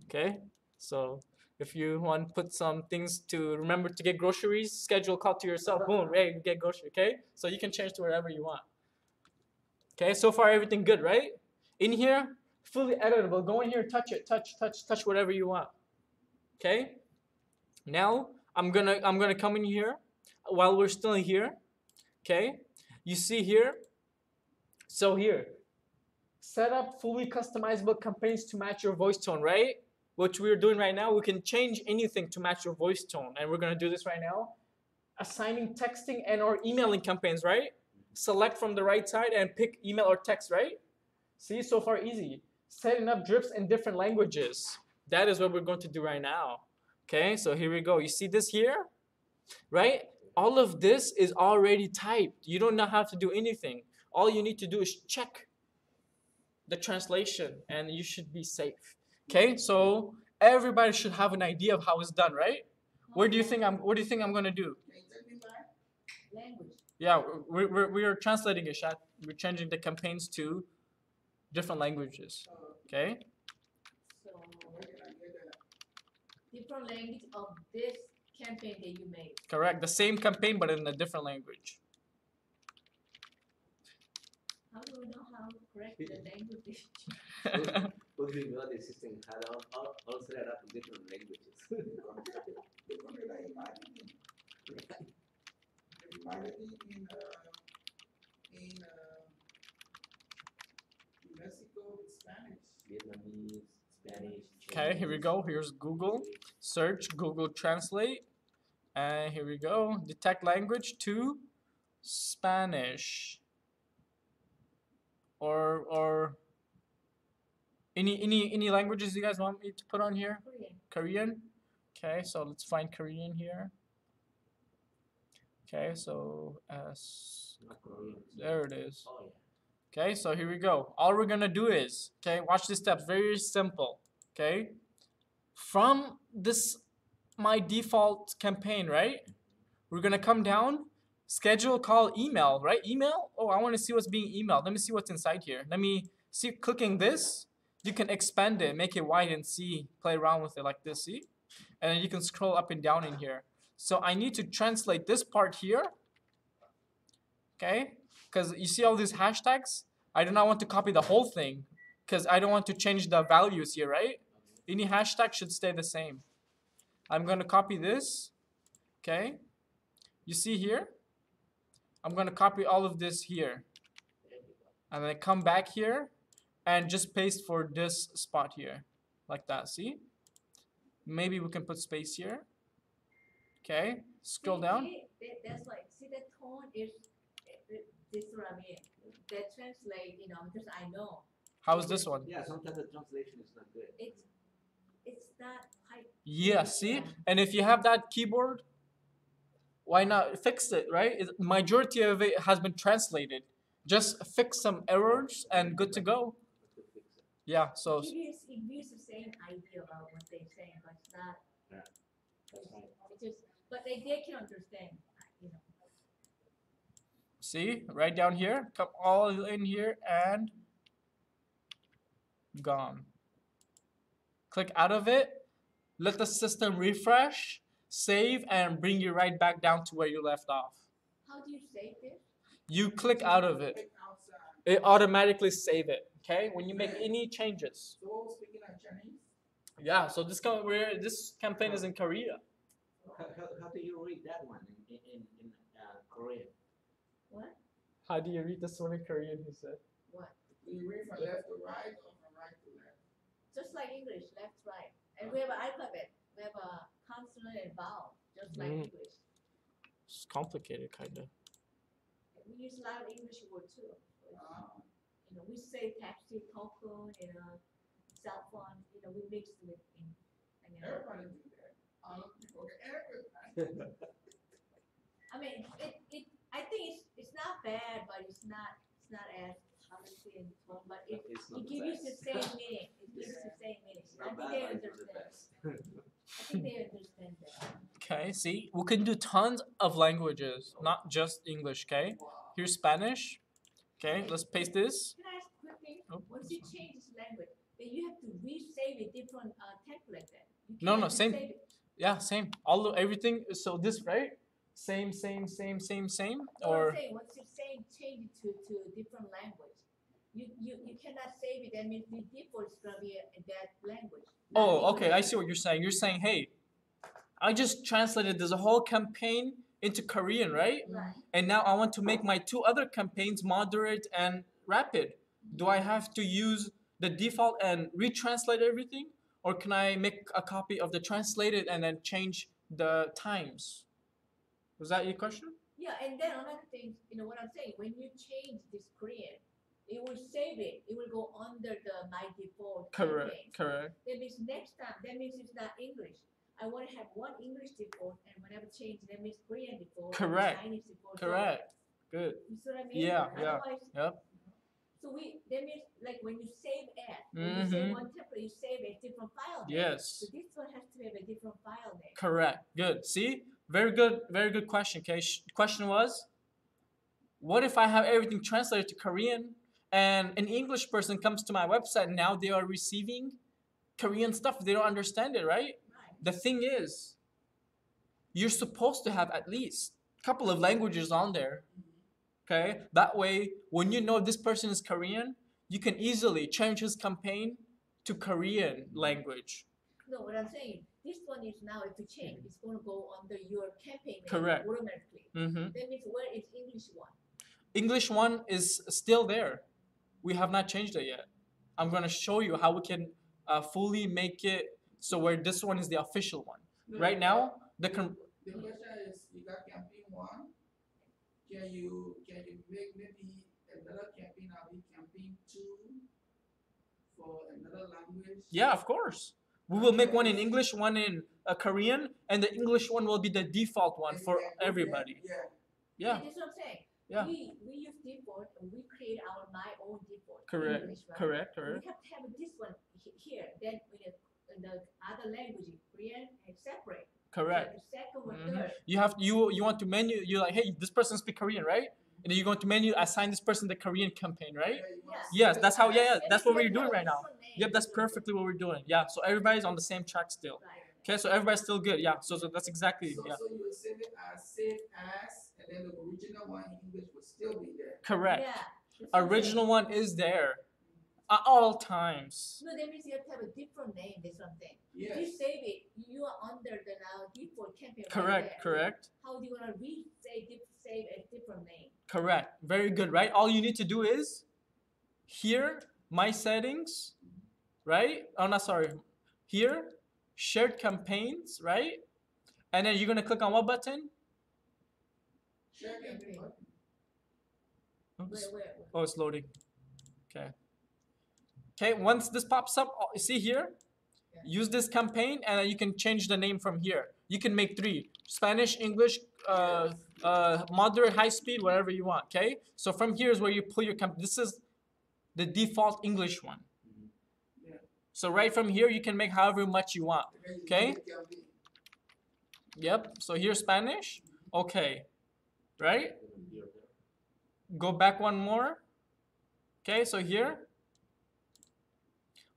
Okay? So if you want to put some things to remember to get groceries, schedule a call to yourself, boom, hey, get groceries, okay? So you can change to wherever you want. Okay, so far everything good, right? In here, fully editable. Go in here, touch it, touch whatever you want. Okay? Now, I'm gonna come in here while we're still here. Okay, you see here. So here, set up fully customizable campaigns to match your voice tone, right? What we're doing right now, we can change anything to match your voice tone, and we're gonna do this right now. Assigning texting and or emailing campaigns, right? Select from the right side and pick email or text, right? See, so far easy. Setting up drips in different languages. That is what we're going to do right now. Okay, so here we go. You see this here, right? All of this is already typed. You don't have to do anything. All you need to do is check the translation and you should be safe. Okay, so everybody should have an idea of how it's done, right? What do you think I'm gonna do? Language. Yeah, we are translating it, Shat. We're changing the campaigns to different languages. Okay? So different language of this campaign that you made. Correct. The same campaign but in a different language. How do we know how to correct the language? But we know the system had all set up in different languages. Mexico with Spanish. Vietnamese, Spanish. Okay, here we go. Here's Google. Search Google Translate. And here we go. Detect language to Spanish. Or any languages you guys want me to put on here? Korean. Okay, so let's find Korean here. Okay, so there it is. Oh, yeah. Okay, so here we go. All we're gonna do is, okay, watch this step. Very simple. Okay, from this my default campaign, right? We're gonna come down, schedule call email, right? Email. Oh, I want to see what's being emailed. Let me see what's inside here. Let me see. Clicking this, you can expand it, make it wide, and see. Play around with it like this. See, and then you can scroll up and down in here. So I need to translate this part here. Okay, because you see all these hashtags. I do not want to copy the whole thing because I don't want to change the values here, right? Any hashtag should stay the same. I'm going to copy this. Okay, you see here? I'm going to copy all of this here. And then come back here and just paste for this spot here. Like that, see? Maybe we can put space here. Okay, scroll down. That's like, see that tone is, this is what I mean. That translate, because I know. How is this one? Yeah, sometimes the translation is not good. It's not high. Yeah, see? And if you have that keyboard, why not fix it, right? Majority of it has been translated. Just fix some errors and good to go. Yeah, so. It gives the same idea about what they're saying, but it's not. Yeah, that's right. It's just, but they can understand, See, right down here, come all in here and gone. Click out of it, let the system refresh, save, and bring you right back down to where you left off. How do you save this? You click out of it. It automatically save it, okay? When you make any changes. So speaking of Chinese, Yeah, so this campaign is in Korea. How do you read that one in Korean? What? How do you read this one in Korean, he said? What? do you read from left to right or from right to left? Just like English, left, right. And we have an alphabet. We have a consonant and vowel, just like English. It's complicated, kind of. We use a lot of English words too. We say taxi, token, cell phone. We mix it in. Everybody do that. Everybody. I mean, I think it's not bad, but it's not as policy and tone, but it gives you the same meaning. It gives the same meaning. I think they understand. I think they understand that. Okay, see, we can do tons of languages, not just English, okay? Here's Spanish. Okay, let's paste this. Can I ask a quick thing? Oh. Once you change this language, then you have to resave a different template then. You No, cannot same. resave it. Yeah, same. Everything. So this, right? Same. So Or I'm saying, once you change it to a different language, you cannot save it. That means the default is gonna be that language. oh, okay. I see what you're saying. You're saying, hey, I just translated this whole campaign into Korean, right? Right. And now I want to make my 2 other campaigns moderate and rapid. Do I have to use the default and retranslate everything? Or can I make a copy of the translated and then change the times? Was that your question? Yeah, and then another thing, what I'm saying, when you change this Korean, it will save it. It will go under the my default Correct, campaigns. correct. That means next time, that means it's not English. I want to have one English default, and whenever change, that means Korean default, Correct. Chinese default. Correct. Good. You see what I mean? Yeah, yeah. Otherwise, Yep. so that means like when you save as, when you save Mhm. one template, you save a different file name. Yes. So this one has to have a different file name. Correct. Good. See? Very good question. Okay. Question was, what if I have everything translated to Korean and an English person comes to my website and now they are receiving Korean stuff? They don't understand it, right? Right. The thing is, you're supposed to have at least a couple of languages on there. Okay? That way, when you know this person is Korean, you can easily change his campaign to Korean language. No, what I'm saying, this one is now if you change, it's going to go under your campaign name Correct. automatically. Mm-hmm. That means where is English one? English one is still there. We have not changed it yet. I'm going to show you how we can fully make it so where this one is the official one. Right now, the question is, you got campaign 1. Can you make maybe another campaign out of campaign 2 for another language? yeah, of course. We will make one in English, one in Korean, and the English one will be the default one for everybody. Yeah. Yeah. That's what I'm saying. Yeah. We use default and we create my own default. Correct. English, right? Correct. We Correct. have to have this one here. Then in the other language, Korean, and separate. Correct. So the second or Mhm. third. You want to menu. You're like, hey, this person speak Korean, right? And then you go to menu, assign this person the Korean campaign, right? Yes, that's how. Yeah, that's what we're doing right now. Yep, that's perfectly what we're doing. Yeah, so everybody's on the same track still. Right. Okay, so everybody's still good. Yeah, so that's exactly. So, Yeah, so you will save it as, and then the original one in English will still be there. correct. Yeah. That's what I'm Original saying. one is there at all times. No, that means you have to have a different name. That's something. Yes. If you save it, you are under the now default campaign. right Correct. there. Correct. How do you want to save a different name? Correct. Very good, right? All you need to do is here, my settings, right? Oh, no, sorry. Here, shared campaigns, right? And then you're going to click on what button? Share campaign button. Oops. Where? Oh, it's loading. Okay. Okay, once this pops up, see here? Yeah. Use this campaign and then you can change the name from here. You can make 3. Spanish, English, moderate, high speed, whatever you want, okay? So from here is where you pull your campaign. This is the default English one. Yeah. So right from here, you can make however much you want, And then you okay? make campaign. Yep, so here's Spanish, okay, right? Go back one more, okay, so here.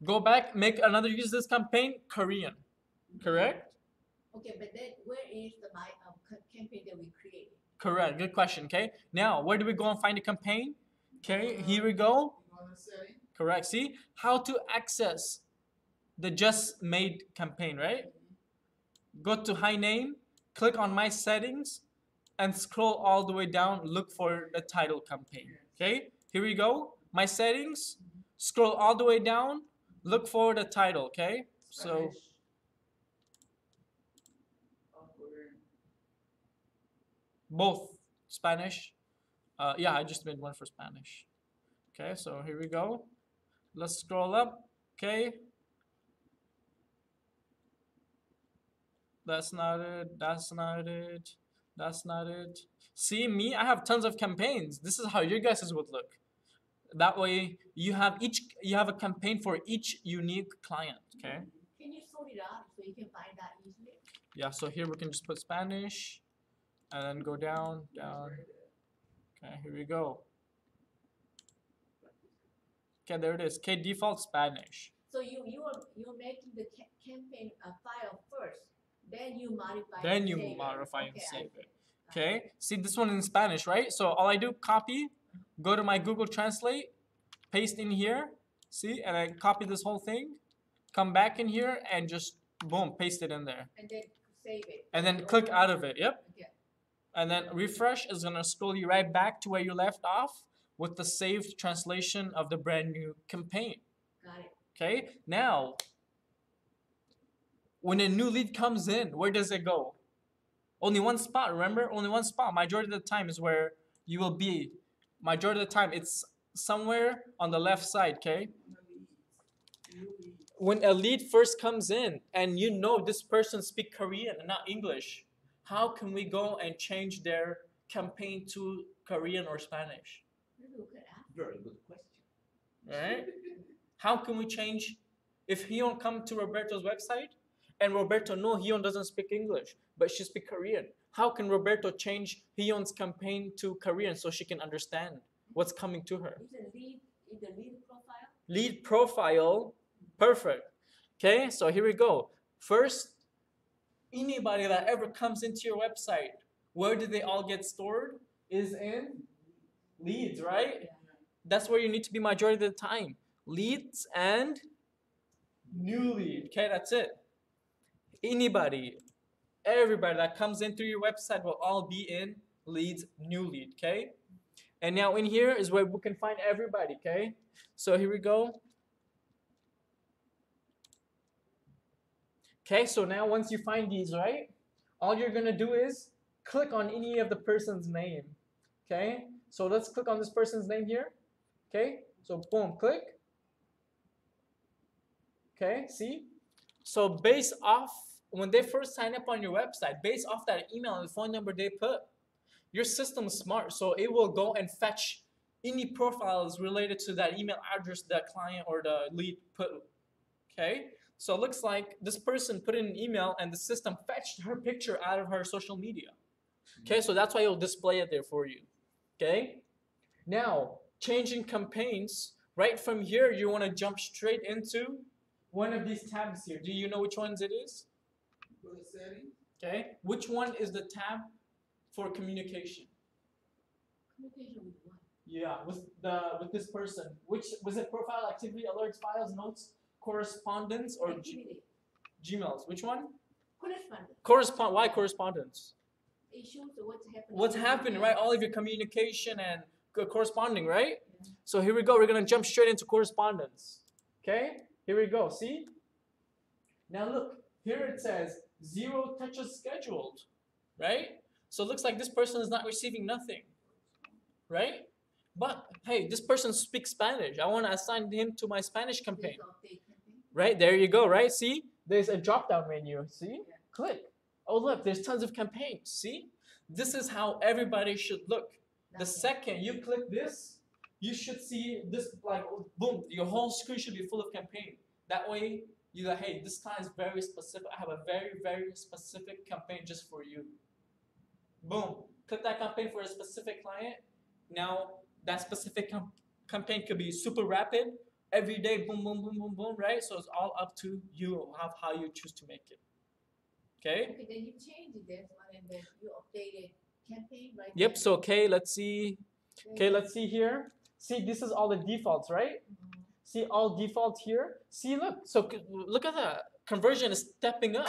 Go back, make another, use this campaign, Korean, correct? Okay, but then where is the my campaign that we created? Correct, good question, okay? Now, where do we go and find a campaign? Okay, here we go. You go on the setting. Correct, see? How to access the just made campaign, right? Go to high name, click on my settings, and scroll all the way down, look for the title campaign, okay? Here we go, my settings, scroll all the way down, look for the title, okay? So, Spanish. Or Korean. both Spanish. Yeah, I just made one for Spanish. Okay, so here we go. Let's scroll up. Okay. That's not it. That's not it. That's not it. See me, I have tons of campaigns. This is how your guys's would look. That way you have a campaign for each unique client. Okay. Can you sort it out so you can find that easily? Yeah, so here we can just put Spanish and then go down. Okay, here we go. Okay, there it is. Okay, default Spanish. So you're making the campaign file first, then you modify. Then and you save it. modify and Okay, save I it. Okay, see this one in Spanish, right? So all I do, copy, go to my Google Translate, paste in here, see, and I copy this whole thing, come back in here and just boom, paste it in there. And then save it. And then click out of it. Yep. Okay. And then refresh is gonna scroll you right back to where you left off with the saved translation of the brand new campaign. Got it. Okay. Now, when a new lead comes in, where does it go? Only one spot, remember? Only one spot. Majority of the time is where you will be. Majority of the time, it's somewhere on the left side, okay? When a lead first comes in and you know this person speaks Korean and not English, how can we go and change their campaign to Korean or Spanish? Maybe we could ask. Very good question. Right? How can we change if Hyun come to Roberto's website and Roberto know Hyun doesn't speak English, but she speaks Korean? How can Roberto change Hyun's campaign to Korean so she can understand what's coming to her? Is the lead profile? Lead profile, perfect. Okay, so here we go. First, anybody that ever comes into your website, where do they all get stored? Is in leads, right? Yeah. That's where you need to be majority of the time. Leads and new lead. Okay, that's it. Anybody, everybody that comes in through your website will all be in leads, new lead. Okay, and now in here is where we can find everybody. Okay, so here we go. Okay, so now once you find these, right, all you're gonna do is click on any of the person's name. Okay, so let's click on this person's name here. Okay, so boom, click. Okay, see? So based off, when they first sign up on your website, based off that email and phone number they put, your system's smart, so it will go and fetch any profiles related to that email address that client or the lead put. Okay, so it looks like this person put in an email and the system fetched her picture out of her social media. Okay, so that's why it'll display it there for you. Okay, now changing campaigns, right from here you want to jump straight into one of these tabs here. Do you know which ones it is? Go to settings. Okay, which one is the tab for communication? Communication with what? Yeah, with this person. Which was it? Profile, activity, alerts, files, notes, correspondence, or Activity. Gmails? Which one? Correspondence. Why correspondence? It shows what's happening. What's happening, right? All of your communication and corresponding, right? Yeah. So here we go. We're gonna jump straight into correspondence. Okay, here we go. See? Now look, here it says 0 touches scheduled, right? So it looks like this person is not receiving nothing, right? But hey, this person speaks Spanish. I want to assign him to my Spanish campaign. Right, there you go, right? See? There's a drop-down menu, see? Yeah. Click. Oh look, there's tons of campaigns, see? This is how everybody should look. The second you click this, you should see this, like, boom, your whole screen should be full of campaign. That way, you're like, hey, this client is very specific. I have a very, very specific campaign just for you. Boom. Click that campaign for a specific client. Now, that specific campaign could be super rapid. Every day, boom, boom, boom, boom, boom, right? So it's all up to you how you choose to make it. Okay? Okay, then you change it. That's one, and then you updated campaign, right? Yep, so okay, let's see. Okay, let's see here. See, this is all the defaults, right? Mm-hmm. See all defaults here? See, look. So look at that. Conversion is stepping up.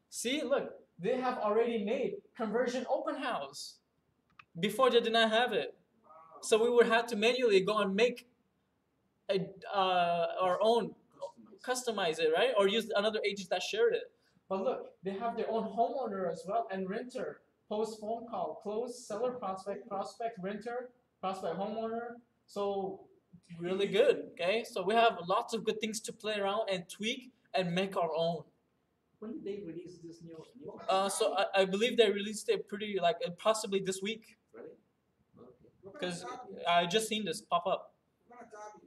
See, look. They have already made conversion open house. Before they did not have it. So we would have to manually go and make our own, customize it, right? Or use another agent that shared it. But look, they have their own homeowner as well and renter. Post phone call, close, seller, prospect, renter, prospect, homeowner. So really good, okay? So we have lots of good things to play around and tweak and make our own. When did they release this new? So I believe they released it pretty, like, possibly this week. Really? Okay. Because I just seen this pop up. What kind of topic?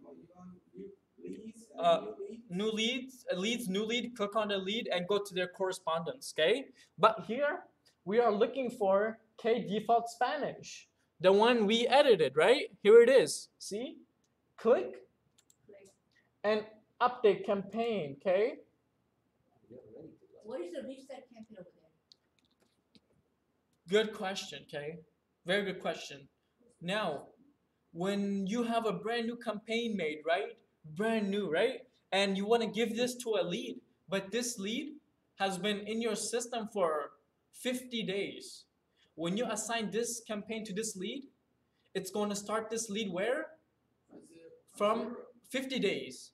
You New leads, new lead, click on the lead and go to their correspondence, okay? But here, we are looking for default Spanish. The one we edited, right? Here it is, see? Click and update campaign, okay? What is the reset campaign over there? Good question, okay? Very good question. Now, when you have a brand new campaign made, right? Brand new, right? And you want to give this to a lead, but this lead has been in your system for 50 days. When you assign this campaign to this lead, it's going to start this lead where? From 50 days.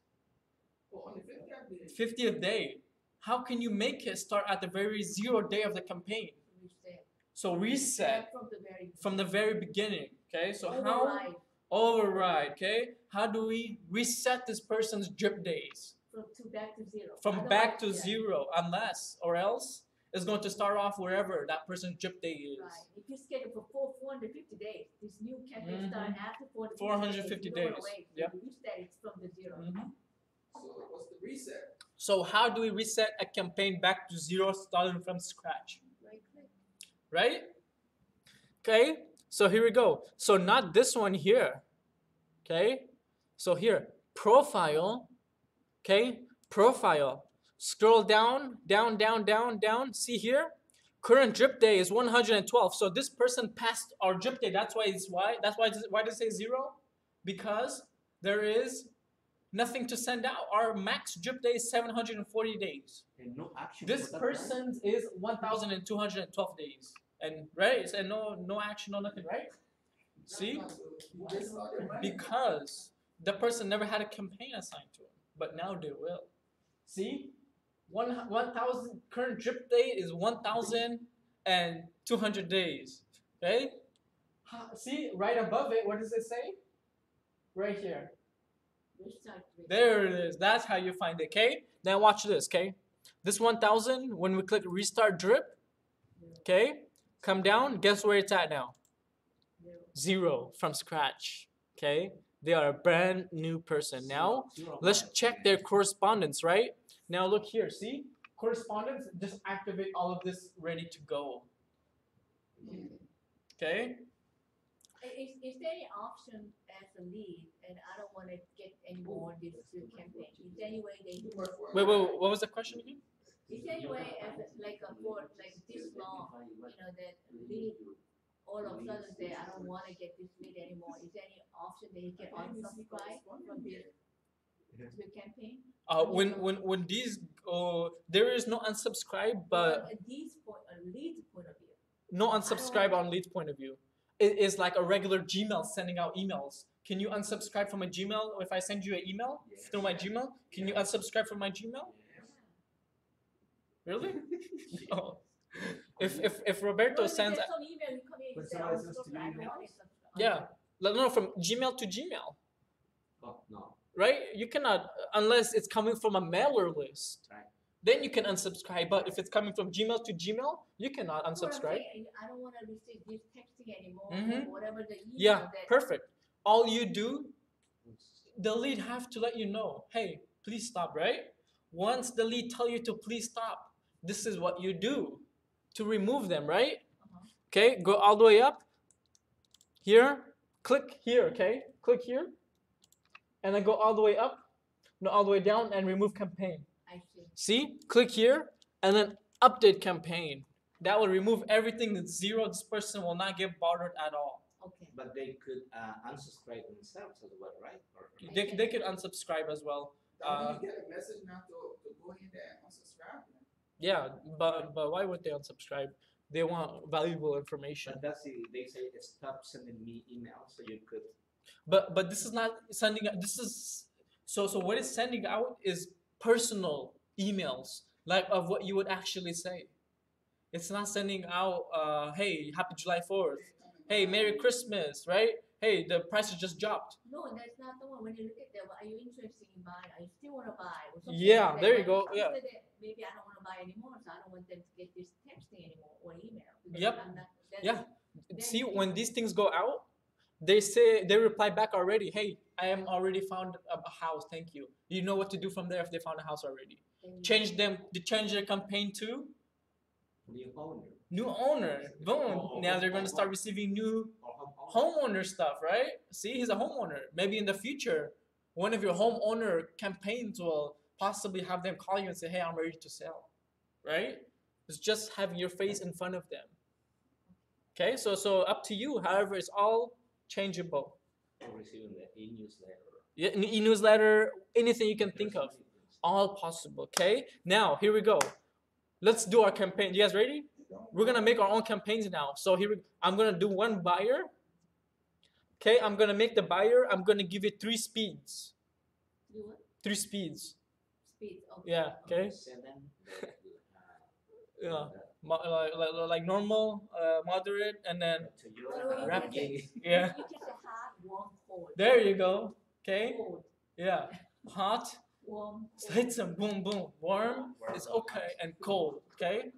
Oh, on the 50th day. 50th day. How can you make it start at the very 0 day of the campaign? Reset. So reset From the very beginning. Okay, so Override. how? Override, okay? How do we reset this person's drip days? Back to zero. From back to zero, unless or else it's going to start off wherever that person's drip day is. Right. If you schedule for 450 days, this new campaign start after 450 days. Yep. You reset it from the zero. So what's the reset? So how do we reset a campaign back to zero starting from scratch? Right click. Right? Okay, so here we go. So not this one here. Okay, so here, profile. Okay, profile. Scroll down, down, down, down, down. See here? Current drip day is 112. So this person passed our drip day. That's why it's why. Why does it say zero? Because there is nothing to send out. Our max drip day is 740 days. And no action. This person's is 1,212 days. And right? And no action, no nothing, right? See? Because the person never had a campaign assigned to him. But now they will. See? 1,000 current drip day is 1,200 days. Okay? See, right above it, what does it say? Right here. There it is. That's how you find it. Okay? Now watch this. Okay? This 1,000, when we click restart drip, okay? Come down. Guess where it's at now? Zero from scratch. Okay? They are a brand new person. Now, let's check their correspondence, right? Now look here, see? Correspondence, just activate all of this ready to go. Okay? Is there any option as a lead, and I don't want to get any more this campaign? Is there any way they Wait, what was the question again? Is there any way as for this long, that lead all of a sudden say I don't want to get this lead anymore? Is there any option that you can unsubscribe from the campaign? When these there is no unsubscribe, but lead's point of view. No unsubscribe on lead's point of view. It is like a regular Gmail sending out emails. Can you unsubscribe from a Gmail if I send you an email through my Gmail? Can you unsubscribe from my Gmail? Really? No. If Roberto sends no, from Gmail to Gmail. Oh, no. Right? You cannot, unless it's coming from a mailer list. Right. Then you can unsubscribe. But if it's coming from Gmail to Gmail, you cannot unsubscribe. I don't want to receive this texting anymore. Or whatever the email. Yeah, perfect. All you do, the lead have to let you know, hey, please stop, right? Once the lead tell you to please stop, this is what you do to remove them, right? Okay, go all the way up. Here, click here, okay? Click here. And then go all the way up, no, all the way down and remove campaign. I see. See? Click here and then update campaign. That will remove everything that's zero. This person will not get bothered at all. Okay. But they could unsubscribe themselves as well, right? They could unsubscribe as well. You get a message now to go in there and unsubscribe. Yeah, but why would they unsubscribe? They want valuable information. But that's it. They say stop sending me emails, so you could. But this is not sending. This is so what it's sending out is personal emails, like of what you would actually say. It's not sending out, hey, happy July 4th. Hey, Merry Christmas, right? Hey, the prices just dropped. No, that's not the one. When you look at that, are you interested in buying? Are you still want to buy? Or something Yeah, like there that. you go. Yeah. Maybe I don't want to buy anymore, so I don't want them to get this texting anymore or email. Yep. Yeah. Then See, when these things go out, they reply back already. Hey, I am already found a house. Thank you. You know what to do from there if they found a house already. Change their campaign to new owner. Boom. Now they're going to start receiving new homeowner stuff, right? See, he's a homeowner. Maybe in the future, one of your homeowner campaigns will possibly have them call you and say, hey, I'm ready to sell, right? It's just having your face in front of them. Okay, so up to you. However, it's all changeable. Or receiving the e-newsletter. Yeah, e-newsletter, anything you can think of. All possible, okay? Now, here we go. let's do our campaign. You guys ready? We're gonna make our own campaigns now. So I'm gonna do one buyer. Okay, I'm gonna make the buyer. I'm gonna give it 3 speeds. Do what? 3 speeds. Speed. Okay. Yeah. Okay. Yeah. Like normal, moderate, and then rapid. Yeah. You can say hot, warm, cold. There you go. Okay. Cold, Yeah. Hot. warm, So hit some boom boom. Warm is okay, and cold. Okay.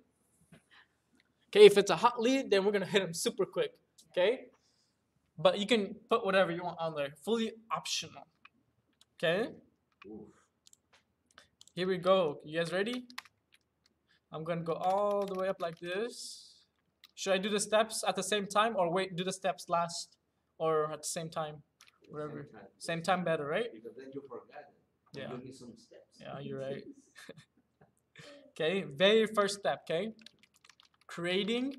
Okay. If it's a hot lead, then we're gonna hit him super quick. Okay. But you can put whatever you want on there. Fully optional. Okay. Here we go. You guys ready? I'm gonna go all the way up like this. Should I do the steps at the same time, or wait, do the steps last, or at the same time? Whatever. Same time better, right? Because then you forgot it. Yeah. You need some steps. Yeah, you're right. Okay, very first step, okay? Creating,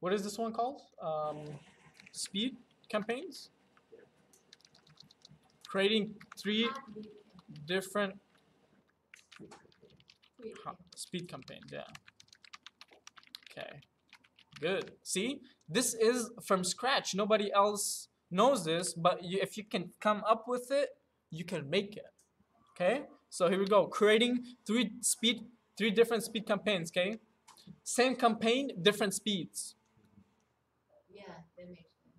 what is this one called? Speed campaigns? Creating 3 hot, lead, different quick. speed campaigns, yeah. Okay, good. See, this is from scratch. Nobody else knows this, but if you can come up with it, you can make it. Okay, so here we go. Creating 3 different speed campaigns. Okay, same campaign, different speeds. Yeah, that makes sense.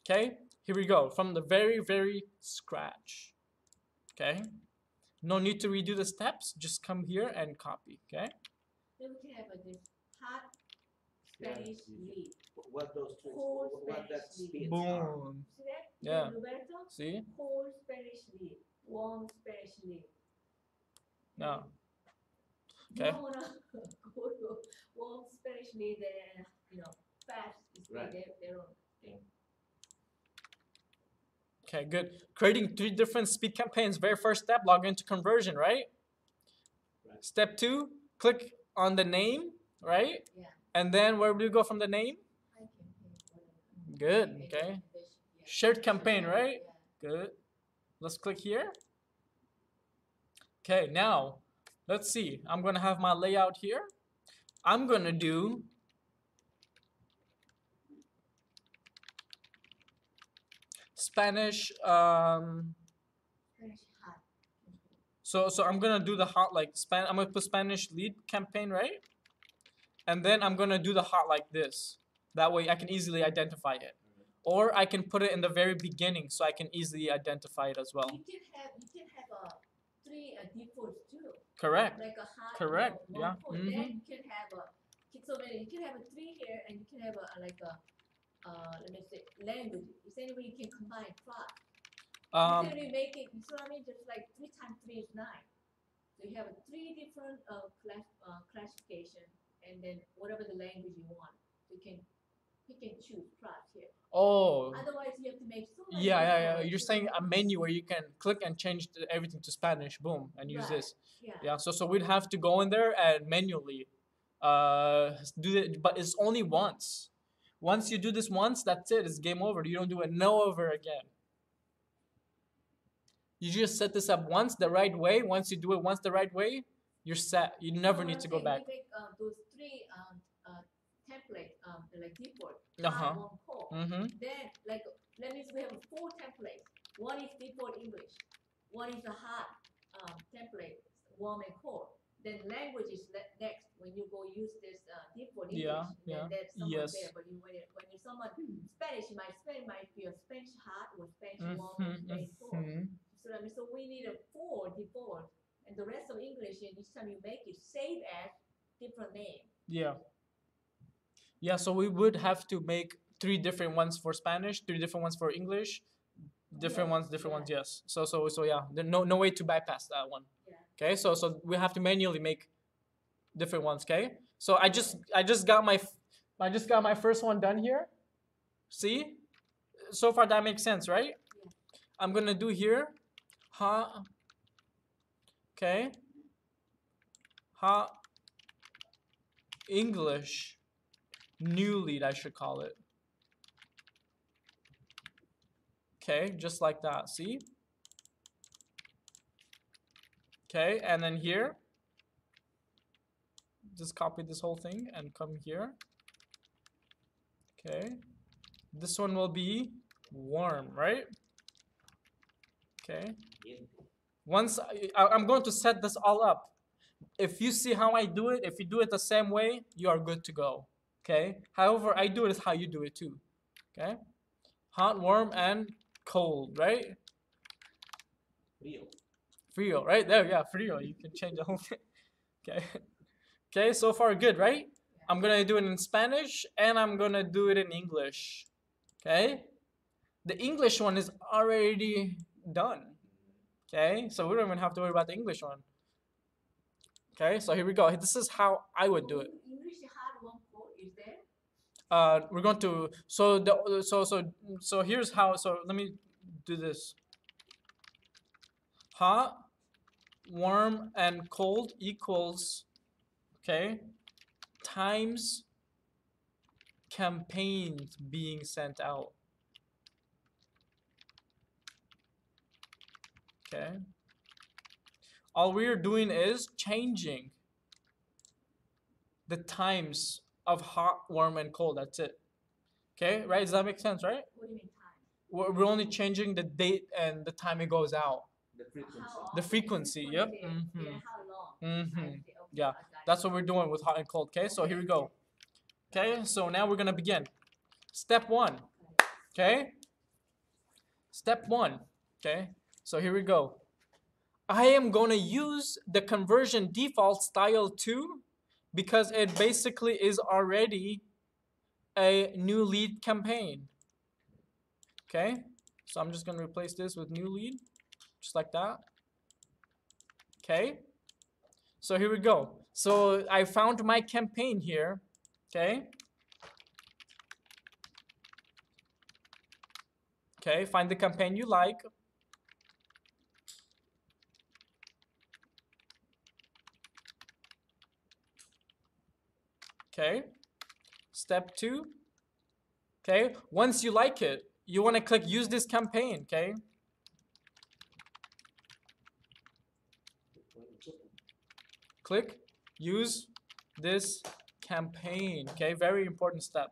Okay, here we go. From the very scratch. Okay, no need to redo the steps. Just come here and copy. Okay. Then we can have this hot Spanish lead. What those two? Cold What that Spanish speeds are. Boom. See that? Yeah. Roberto? See? Cold Spanish lead. Warm Spanish lead. No. You Okay. don't wanna go to warm Spanish lead and fast speed. Right. Their own thing. Okay, good. Creating 3 different speed campaigns. Very first step, log into Kunversion, right? Right. Step 2, click on the name, right? Yeah. And then where do you go from the name? I can pay Good, whatever. okay. Yeah. Shared campaign, Yeah, right? yeah. Good. Let's click here. Okay, now, let's see. I'm going to have my layout here. I'm going to do Spanish. Spanish hot. So I'm going to do the hot like I'm going to put Spanish lead campaign, right? And then I'm going to do the hot like this. That way I can easily identify it. Or I can put it in the very beginning so I can easily identify it as well. You can have 3 defaults too. Correct. Like a hot. Correct, One yeah. code. Mhm. Then you can have you can have a 3 here, and you can have let me say language. Essentially, you can combine class. Essentially, make it. You see what I mean? Just like 3 times 3 is 9. So you have 3 different classification, and then whatever the language you want, you can choose class here. Oh. Otherwise, you have to make so many. Yeah. different- You're saying a menu where you can click and change everything to Spanish, boom, and use Right. this. Yeah. Yeah. So we'd have to go in there and manually do it, but it's only once. Once you do this once, that's it. It's game over. You don't do it no over again. You just set this up once the right way. Once you do it once the right way, you're set. You never So need I'm to go saying back. We make those 3 template like default. Uh-huh. One core. Mm-hmm. Then that means we have 4 templates. One is default English. One is a hot template, warm and cold. Then language is next. When you go use this default English, Yeah, then there's someone yes. there. But when you someone Spanish, Spanish might be a Spanish hot or Spanish warm or Spanish cold. So I mean, so we need a 4 default, and the rest of English. And each time you make it, save as different name. Yeah. Yeah, so we would have to make 3 different ones for Spanish, 3 different ones for English, different ones, yes. So yeah, there's no way to bypass that one. Yeah. Okay, so we have to manually make different ones. Okay, so I just got my first one done here. See, so far that makes sense, right? Yeah. I'm gonna do here, okay, English. New lead, I should call it. Okay, just like that, see? Okay, and then here, just copy this whole thing and come here. Okay. This one will be warm, right? Okay. Once I'm going to set this all up. If you see how I do it, if you do it the same way, you are good to go. Okay. However, I do it is how you do it too. Okay. Hot, warm, and cold, right? Frio, right there. Yeah, frio. You can change the whole thing. Okay. Okay. So far, good, right? I'm gonna do it in Spanish and I'm gonna do it in English. Okay. The English one is already done. Okay. So we don't even have to worry about the English one. Okay, so here we go. This is how I would do it. English hard one code is there? We're going to so here's how. So let me do this. Hot, warm, and cold equals, okay, times campaigns being sent out. Okay. All we're doing is changing the times of hot, warm, and cold. That's it. Okay, right? Does that make sense, right? What do you mean time? We're only changing the date and the time it goes out. The frequency. The frequency, yep. Mm-hmm. Yeah, how long? Mm-hmm. Okay, Yeah, I got it. that's what we're doing with hot and cold. Okay, so here we go. Okay, so now we're gonna begin. Step 1. Okay. Step 1. Okay, so here we go. I am gonna use the conversion default style 2 because it basically is already a new lead campaign. Okay, so I'm just gonna replace this with new lead, just like that. Okay, so here we go. So I found my campaign here. Okay. Okay, find the campaign you like. Okay. Step 2. Okay, once you like it, you want to click use this campaign, okay? Click use this campaign, okay? Very important step.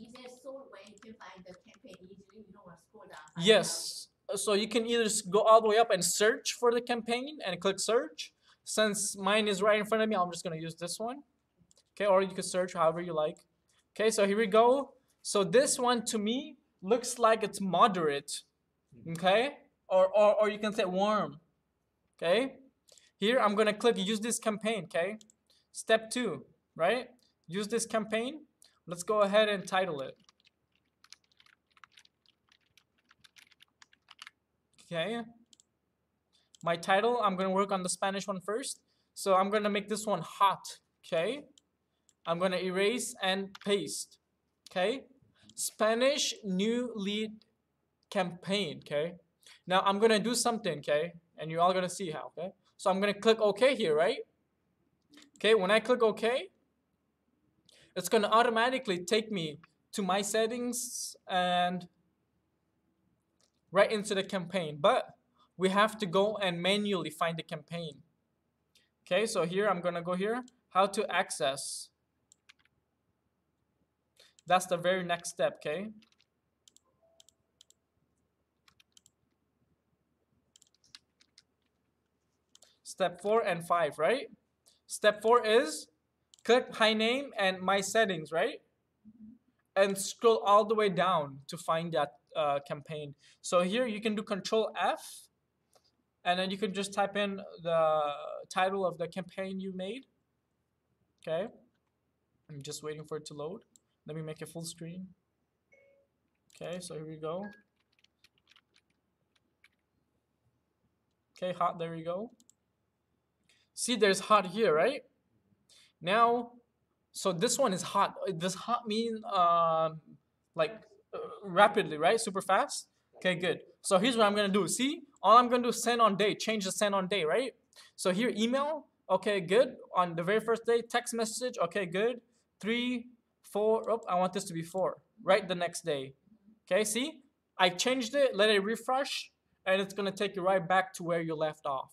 Is there sort way you can find the campaign easily? You don't want to scroll down. Yes, so you can either go all the way up and search for the campaign and click search. Since mine is right in front of me, I'm just gonna use this one. Okay, or you can search however you like. Okay, so here we go. So this one to me looks like it's moderate. Okay, or you can say warm. Okay, here I'm gonna click use this campaign. Okay, step 2, right? Use this campaign. Let's go ahead and title it. Okay, my title, I'm gonna work on the Spanish one first. So I'm gonna make this one hot. Okay, I'm gonna erase and paste. Okay, Spanish new lead campaign. Okay, now I'm gonna do something. Okay, and you're all gonna see how. Okay, so I'm gonna click OK here, right? Okay, when I click OK, it's gonna automatically take me to my settings and right into the campaign, but we have to go and manually find the campaign. Okay, so here I'm gonna go here, how to access. That's the very next step, okay? Step 4 and 5, right? Step 4 is click my name and my settings, right? And scroll all the way down to find that campaign. So here you can do Control F, and then you can just type in the title of the campaign you made. Okay, I'm just waiting for it to load. Let me make it full screen. Okay, so here we go. Okay, hot, there we go. See, there's hot here, right? Now, so this one is hot. Does hot mean rapidly, right? Super fast? Okay, good. So here's what I'm gonna do. See, all I'm gonna do is send on day, change the send on day, right? So here, email, okay, good. On the very first day, text message, okay, good. 3, 4, oh, I want this to be 4, right? The next day. Okay, see? I changed it, let it refresh, and it's gonna take you right back to where you left off.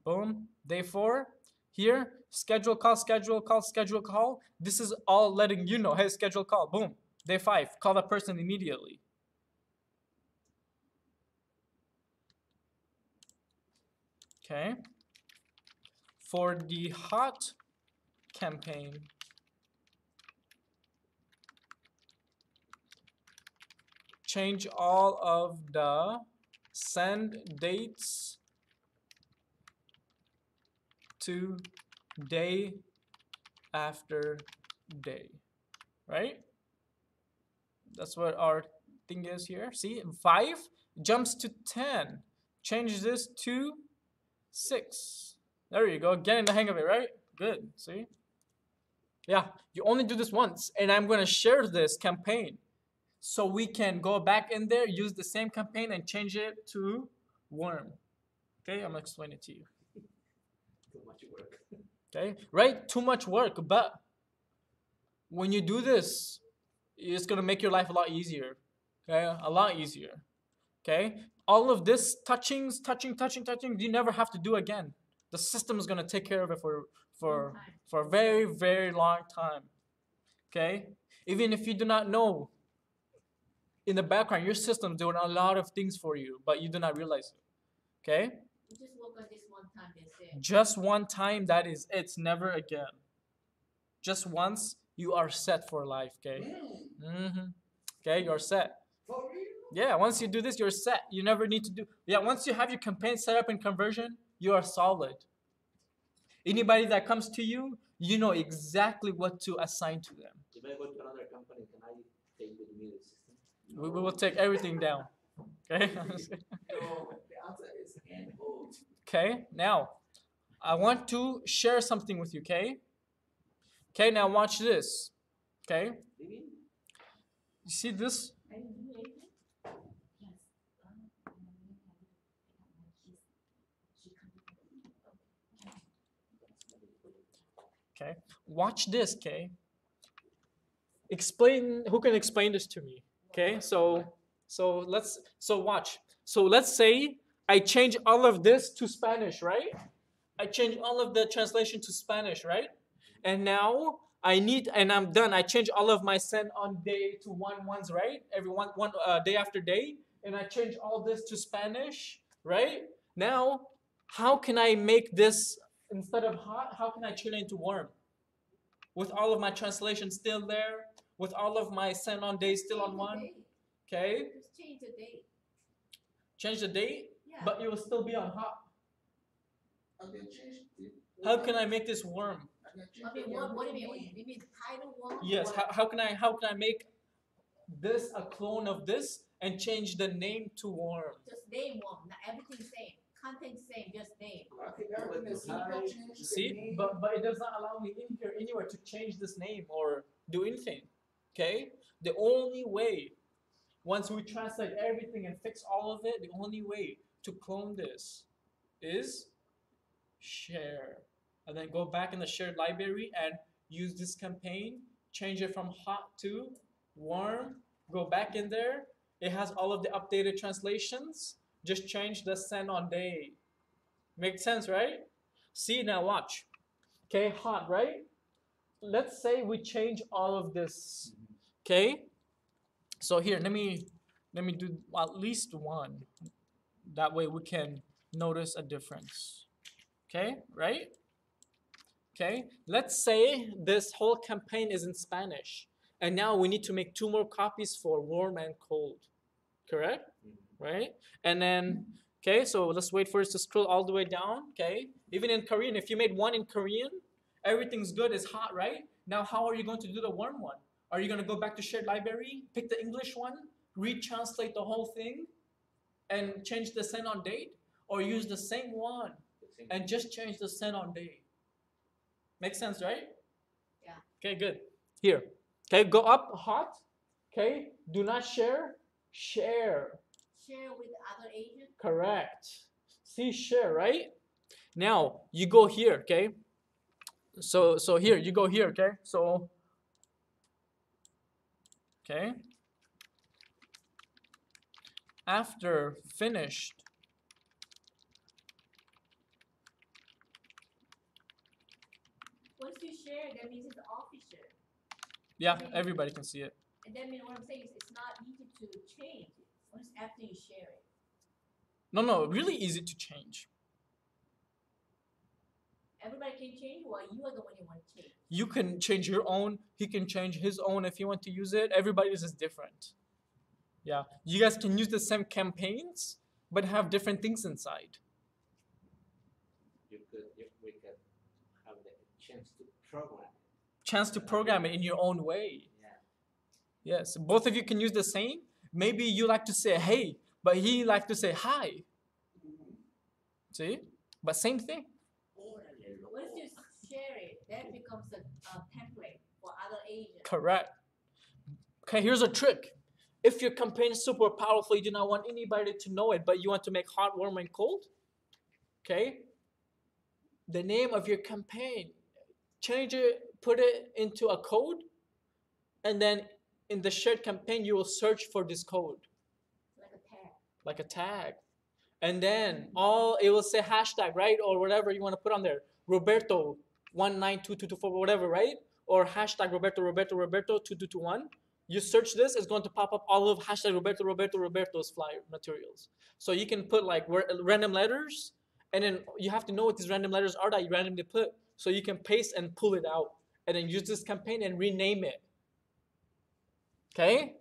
Boom. Day 4. Here, schedule call, schedule call, schedule call. This is all letting you know, hey, schedule call. Boom. Day 5. Call that person immediately. Okay. For the hot campaign, change all of the send dates to day after day, right? That's what our thing is here. See, 5 jumps to 10. Change this to 6. There you go. Getting the hang of it, right? Good. See? Yeah, you only do this once, and I'm going to share this campaign so we can go back in there, use the same campaign, and change it to worm. Okay, I'm going to explain it to you. Too much work. Okay, right? Too much work, but when you do this, it's going to make your life a lot easier. Okay, a lot easier. Okay, all of this touching, you never have to do again. The system is going to take care of it for a very, very long time. Okay, even if you do not know, in the background, your system is doing a lot of things for you, but you do not realize it. Okay, You just work on this one time, that's it. just one time, that is it. It's never again. Just once, you are set for life. Okay. Okay, you're set. For real? Yeah, once you do this, you're set. You never need to do. Yeah, once you have your campaign set up in Kunversion, you are solid. Anybody that comes to you, you know exactly what to assign to them. If I go to another company, can I take with me the system? We will take everything down. Okay? No, the answer is no. Okay, now, I want to share something with you, okay? Okay, now watch this. Okay? Living? You see this? Are you doing anything? Yes. Okay, watch this, okay? Explain, who can explain this to me? Okay, so watch. So let's say I change all of this to Spanish, right? I change all of the translation to Spanish, right? And now and I'm done. I change all of my send on day to ones, right? Every one day after day, and I change all this to Spanish, right? Now, how can I make this, instead of hot, how can I turn it into warm? With all of my translation still there, with all of my send on days still on one, okay? Just change the date. Change the date, Yeah. but it will still be on hot. I can change it. How can I make this warm? I can change I mean, the what do you name. mean? You mean title one? Yes. or- How can I make this a clone of this and change the name to warm? Just name one, not everything same. Content same, just name. Okay, everything is simple, change the See, name. but it does not allow me in here anywhere to change this name or do anything. Okay? The only way, once we translate everything and fix all of it, the only way to clone this is share. And then go back in the shared library and use this campaign, change it from hot to warm, go back in there. It has all of the updated translations. Just change the send on day. Makes sense, right? See, now watch. Okay, hot, right? Let's say we change all of this. Okay? So here, let me do at least one. That way we can notice a difference. Okay, right? Okay, let's say this whole campaign is in Spanish, and now we need to make 2 more copies for warm and cold. Correct? Right? And then, okay, so let's wait for it to scroll all the way down. Okay, even in Korean, if you made one in Korean, everything's good, it's hot, right? Now, how are you going to do the warm one? Are you going to go back to shared library, pick the English one, retranslate the whole thing, and change the send on date? Or use the same one and just change the send on date? Makes sense, right? Yeah. Okay, good. Here. Okay, go up hot. Okay, do not share. Share. Share with other agents. Correct. See, share, right? Now, you go here, okay? So here, you go here, okay? So, okay. After finished share, that means it's official. Yeah, everybody can see it. And that means what I'm saying is it's not easy to change once after you share it. No, really easy to change. Everybody can change, or you are the one you want to change? You can change your own. He can change his own if you want to use it. Everybody's is different. Yeah, you guys can use the same campaigns, but have different things inside. We could have the chance to program it. Chance to program it in your own way. Yeah. Yes, both of you can use the same. Maybe you like to say hey, but he like to say hi. See? But same thing. Once you share it, that becomes a template for other agents. Correct. Okay, here's a trick. If your campaign is super powerful, you do not want anybody to know it, but you want to make hot, warm, and cold, okay? The name of your campaign, change it, put it into a code, and then in the shared campaign, you will search for this code. Like a tag. Like a tag. And then it will say hashtag, right? Or whatever you want to put on there. Roberto 192224, whatever, right? Or hashtag Roberto 2221. You search this, it's going to pop up all of hashtag Roberto's flyer materials. So you can put like random letters, and then you have to know what these random letters are that you randomly put. So you can paste and pull it out, and then use this campaign and rename it. Okay?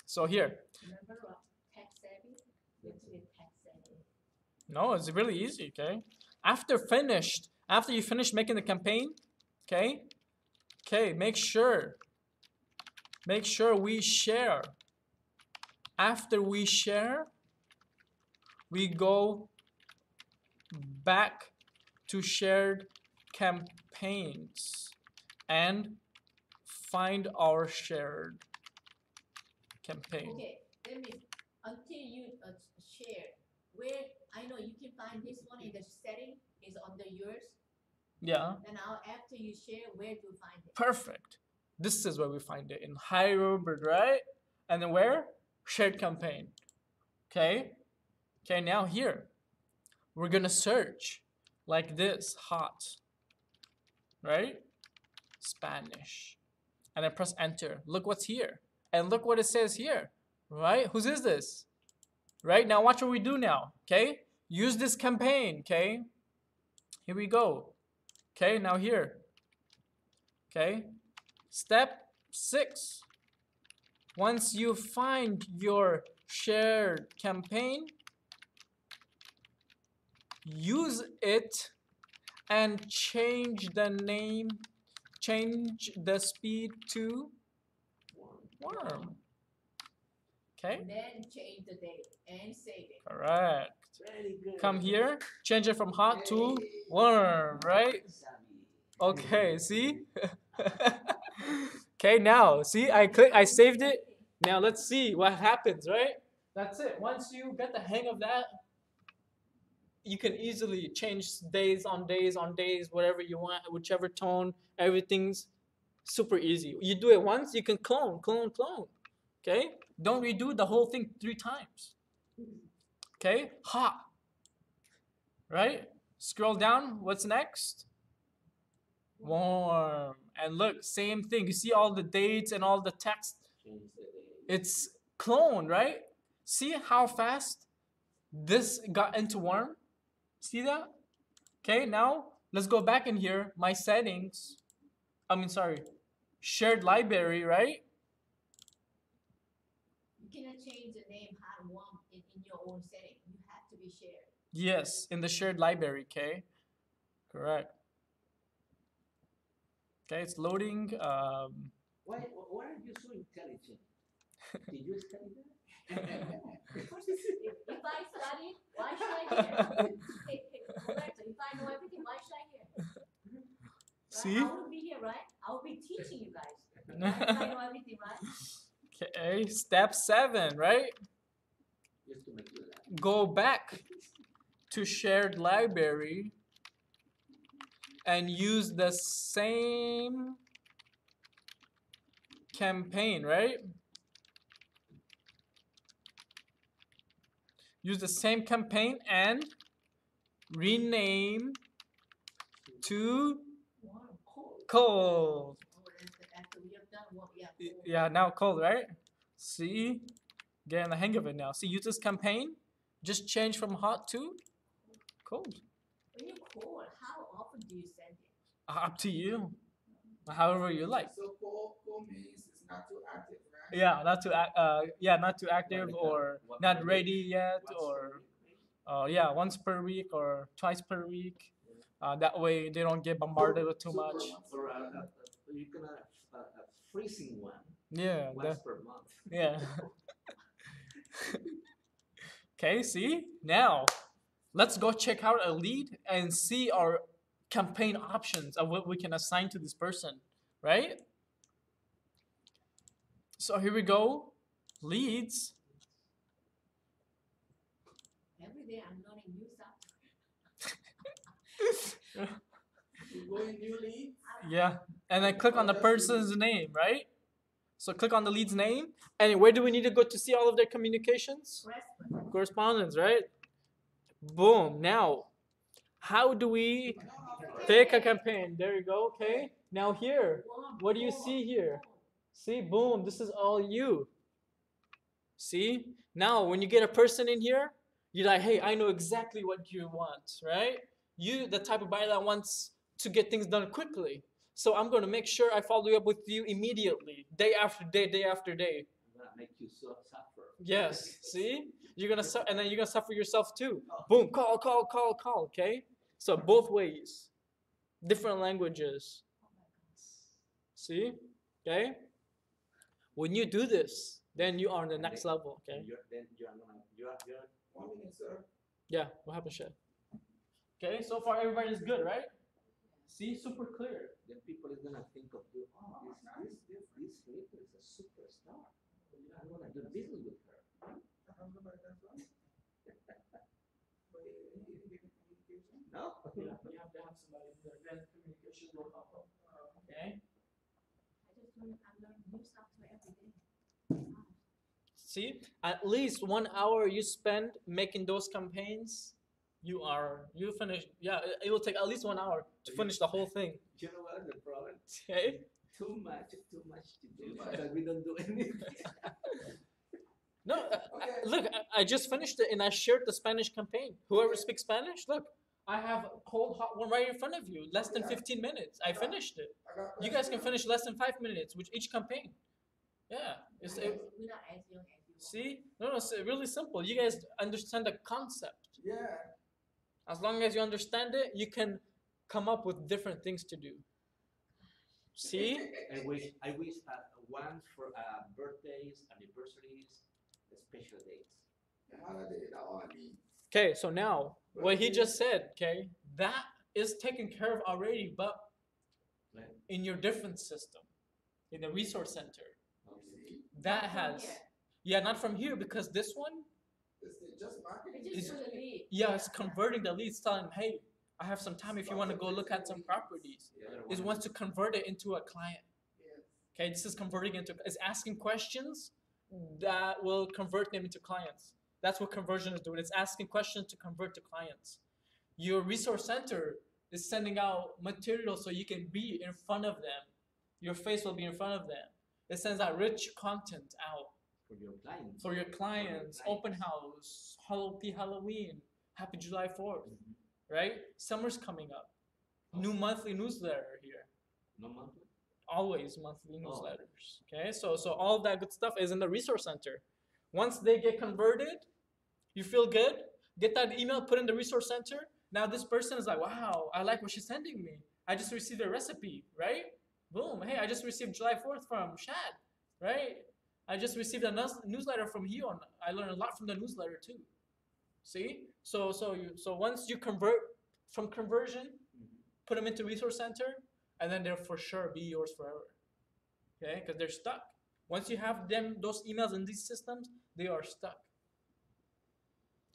So here. Remember tech savvy? You have to be tech savvy. No, it's really easy, okay? After you finish making the campaign, okay, make sure we share. After we share, we go back to shared campaigns and find our shared campaign. Okay, that means until you share, where I know you can find this one in the setting is under yours. Yeah. And now after you share, where do you find it? Perfect. This is where we find it, in Robert, right? And then where? Shared campaign. Okay? Okay, now here. We're gonna search like this, hot. Right? Spanish. And then press enter. Look what's here. And look what it says here. Right? Whose is this? Right? Now watch what we do now. Okay? Use this campaign. Okay? Here we go. Okay, now here. Okay? Step 6. Once you find your shared campaign, use it and change the name, change the speed to warm. Okay? And then change the date and save it. Correct. Very good. Come here, change it from hot to warm, right? Okay, see? Okay, now, see, I saved it. Now let's see what happens, right? That's it. Once you get the hang of that, you can easily change days on days, whatever you want, whichever tone, everything's super easy. You do it once, you can clone. Okay? Don't redo the whole thing 3 times. Okay? Hot. Right? Scroll down, what's next? Warm. And look, same thing. You see all the dates and all the text? Change the date. It's clone, right? See how fast this got into warm? See that? Okay, now let's go back in here. My settings. Shared library, right? You cannot change the name hot and warm in your own setting. You have to be shared. Yes, in the shared library, okay? Correct. Okay, it's loading. Why are you so intelligent? Did you study that? If I study, why should I hear? Roberto, if I know everything, why should I hear? Right? See? I wouldn't be here, right? I would be teaching you guys. Right? If I know everything, right? Okay, step 7, right? Just to make you laugh. Go back to shared library and use the same campaign, right? Use the same campaign and rename to Warm, cold. Cold. Oh, that's after we have done what, yeah. cool. Yeah, now cold, right? See? Getting the hang of it now. See, use this campaign. Just change from hot to cold. When you call, how often do you send it? Up to you. However you like. So cold means it's not too active, right? Yeah, not too active or not ready yet or yeah, once per week or twice per week. That way they don't get bombarded with too much. Or you can have a freezing one Yeah. once per month. Yeah. Okay, see? Now, let's go check out a lead and see our campaign options of what we can assign to this person, right? So here we go. Leads. Every day I'm learning new stuff. You go in new lead. Yeah. And then click on the person's name, right? So click on the lead's name. And where do we need to go to see all of their communications? Correspondence, right? Boom. Now, how do we pick a campaign? There you go. Okay. Now here, what do you see here? See, boom. This is all you. See? Now, when you get a person in here, you're like, hey, I know exactly what you want, right? You, the type of buyer that wants to get things done quickly. So I'm going to make sure I follow up with you immediately, day after day, day after day. I'm gonna make you suffer. Yes, see? You're going to and then you're going to suffer yourself too. Boom, call, okay? So both ways. Different languages. See? Okay? When you do this, then you are on the next level, okay? You're 1 minute, sir. Yeah, what happened, Shed? Okay, so far everybody's good, right? See, super clear. then people is gonna think of you. Oh, this lady is a superstar. I'm gonna do business with her. No. You have to have somebody who's advanced communication will help them. Okay. I'm learning new software every day. See, at least 1 hour you spend making those campaigns, you finish. Yeah, it will take at least 1 hour to finish the whole thing. You know what the problem? Okay. Too much to do, but we don't do anything. No, look, I just finished it and I shared the Spanish campaign. Whoever speaks Spanish, look, I have a cold hot one right in front of you. Less than 15 minutes. I finished it. You guys can finish less than 5 minutes with each campaign. Yeah. We're not as young as you. See? No, it's really simple. You guys understand the concept. Yeah. As long as you understand it, you can come up with different things to do. See? I wish one for birthdays, anniversaries, special dates. Okay, so now what he just said, okay, that is taken care of already, but in your different system, in the resource center, that has, yeah, not from here because this one, Just marketing. It's just for the lead. yeah, it's converting the leads, telling, hey, I have some time if you want to go look at some properties. It wants to convert it into a client. Okay, this is converting into, it's asking questions that will convert them into clients. That's what conversion is doing. It's asking questions to convert to clients. Your resource center is sending out material so you can be in front of them. Your face will be in front of them. It sends out rich content out. For your clients, open house, Halloween, Happy July 4th, right? Summer's coming up. New monthly newsletter here. No monthly? Always monthly newsletters. Okay, so all of that good stuff is in the resource center. Once they get converted, you feel good, get that email, put in the resource center. Now this person is like, wow, I like what she's sending me. I just received a recipe, right? Boom, hey, I just received July 4th from Shad, right? I just received a newsletter from Hion. I learned a lot from the newsletter too. See? So once you convert from conversion, put them into resource center, and then they'll for sure be yours forever. Okay? Because they're stuck. Once you have those emails in these systems, they are stuck.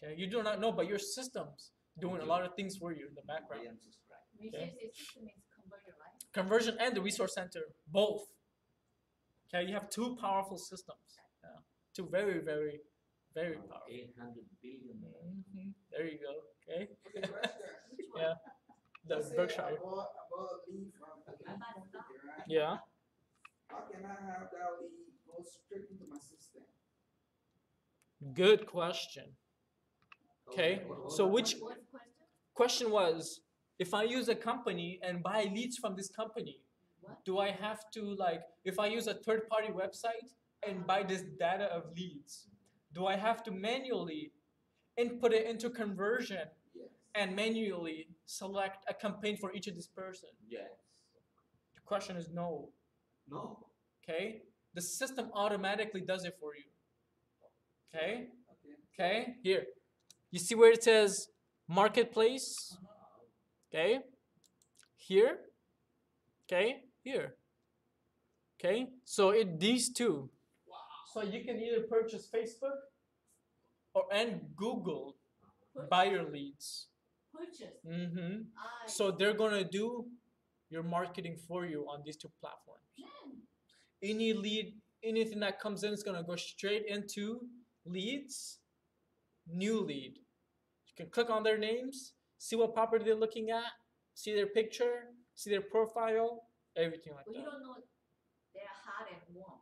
Okay? You do not know, but your system's doing a lot of things for you in the background. When you say system, it's converter, right? Conversion and the resource center, both. Okay, you have two powerful systems. Yeah. Two very, very, very powerful. 800 billion. There you go. Okay. Okay, question. Yeah. The Let's say Berkshire. I bought bought a lead from the I buy the stock. company, right? Yeah. How can I have that lead go straight into my system? Good question. Okay. So which What's the question? question was, if I use a company and buy leads from this company, What? do I have to, like, if I use a third-party website and buy this data of leads, do I have to manually input it into Conversion Yes. and manually select a campaign for each of this person? Yes. The question is no. No. Okay? The system automatically does it for you. Okay? Okay. Okay? Here. You see where it says marketplace? Okay? Here? Okay? Here. Okay? So these two. So you can either purchase Facebook and Google buyer leads. Purchase. Mm-hmm. I So they're gonna do your marketing for you on these two platforms. Any lead, anything that comes in is gonna go straight into leads, new lead. You can click on their names, see what property they're looking at, see their picture, see their profile, everything like But you that. don't know they're hot and warm.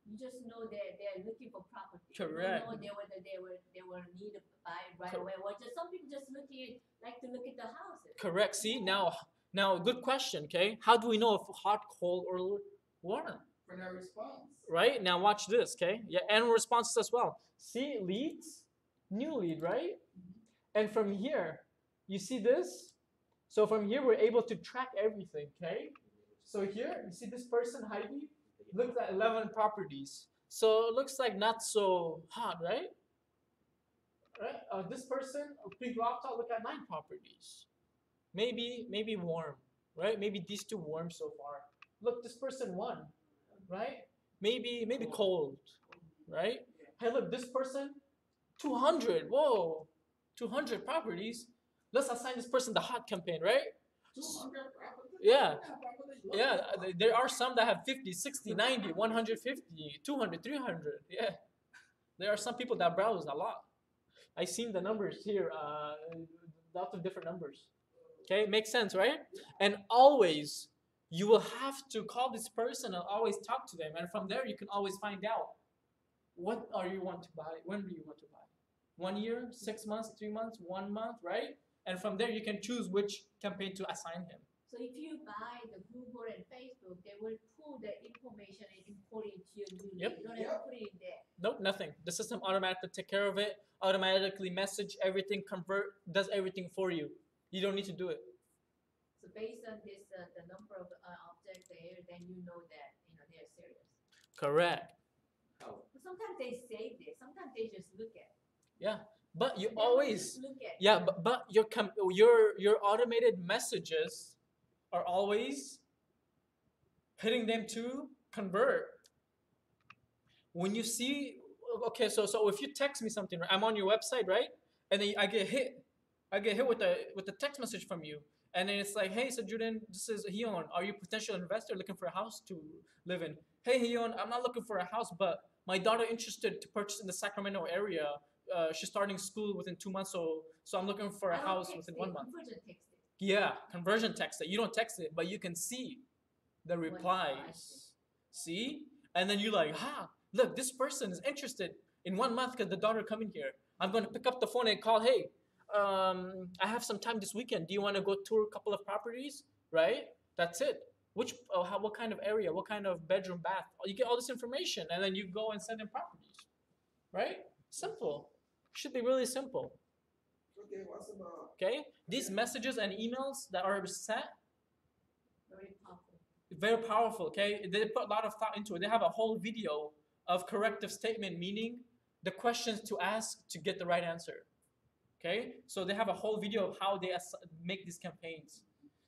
You just know that they're looking for property. Correct. You don't know whether they were need to buy it right away, or just some people just like to look at the houses. Correct. See, now good question, okay? How do we know if hot, cold, or warm? For their response. Right? Now watch this, okay? Yeah, and responses as well. See leads, new lead, right? And from here, you see this? So from here, we're able to track everything, okay? So here, you see this person, Heidi, looked at 11 properties. So it looks like not so hot, right? Right? This person, Pink Laptop, look at 9 properties. Maybe warm, right? Maybe these two warm so far. Look, this person won, right? Maybe cold, right? Hey, look, this person, 200. Whoa, 200 properties. Let's assign this person the hot campaign, right? 200 properties? Yeah. Properties? Yeah, there are some that have 50, 60, 90, 150, 200, 300. Yeah. There are some people that browse a lot. I've seen the numbers here, lots of different numbers. Okay, makes sense, right? And always, you will have to call this person and always talk to them. And from there, you can always find out what are you want to buy, when do you want to buy. 1 year, 6 months, 3 months, 1 month, right? And from there, you can choose which campaign to assign him. So if you buy the Google and Facebook, they will pull the information and import it into your new Yep. lead. You don't have to put it in there. Nope, nothing. The system automatically take care of it, automatically message everything, convert, does everything for you. You don't need to do it. So based on this, the number of objects there, then you know that they're serious. Correct. How? But sometimes they save this. Sometimes they just look at it. Yeah, but you They will always just look at it. yeah, but your automated messages are always hitting them to convert. When you see, okay, so if you text me something, right, I'm on your website, right, and then I get hit with the text message from you, and then it's like, hey, so Julian, this is Hyun. Are you a potential investor looking for a house to live in? Hey, Hyun, I'm not looking for a house, but my daughter interested to purchase in the Sacramento area. She's starting school within 2 months, so I'm looking for a I don't house text within it, 1 month. Conversion text it. Yeah, conversion text it. You don't text it, but you can see the replies. See? And then you're like, look, this person is interested in 1 month because the daughter coming here. I'm going to pick up the phone and call, hey, I have some time this weekend. Do you want to go tour a couple of properties? Right? That's it. What kind of area? What kind of bedroom, bath? You get all this information, and then you go and send in properties. Right? Simple. Should be really simple. Okay, what's about? Okay? These messages and emails that are sent, Very powerful. very powerful, okay? They put a lot of thought into it. They have a whole video of corrective statement, meaning the questions to ask to get the right answer. Okay? So they have a whole video of how they make these campaigns.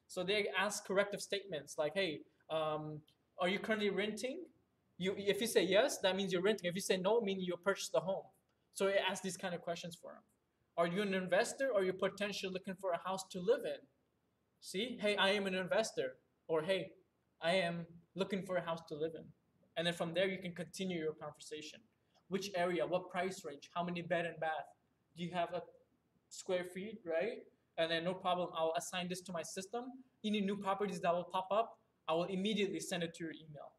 So they ask corrective statements like, hey, are you currently renting? If you say yes, that means you're renting. If you say no, meaning you purchased the home. So it asks these kind of questions for them. Are you an investor or are you potentially looking for a house to live in? See, hey, I am an investor. Or hey, I am looking for a house to live in. And then from there, you can continue your conversation. Which area, what price range, how many bed and bath? Do you have a square feet, right? and then no problem, I'll assign this to my system. Any new properties that will pop up, I will immediately send it to your email.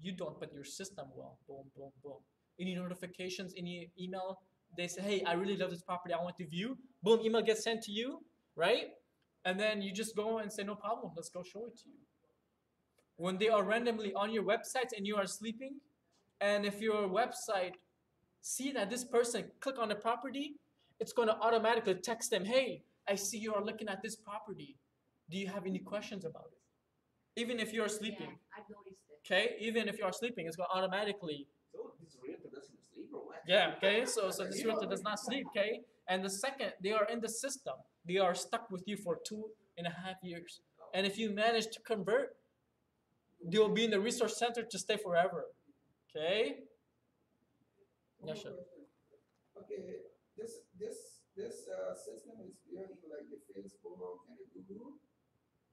You don't, but your system will. Boom, boom, boom. Any notifications, any email, they say, hey, I really love this property, I want to view. Boom, email gets sent to you, right? And then you just go and say, no problem, let's go show it to you. When they are randomly on your website and you are sleeping, and if your website see that this person click on the property, it's going to automatically text them, hey, I see you are looking at this property. Do you have any questions about it? Even if you're sleeping. Yeah, I've noticed it. Okay, even if you are sleeping, it's going to automatically. So this realtor doesn't sleep or what? Yeah, okay, so this realtor does not sleep, okay? And the second they are in the system, they are stuck with you for 2.5 years. And if you manage to convert, they'll be in the resource center to stay forever. Okay? One more question. Okay, this system is built in like the Facebook and the Google.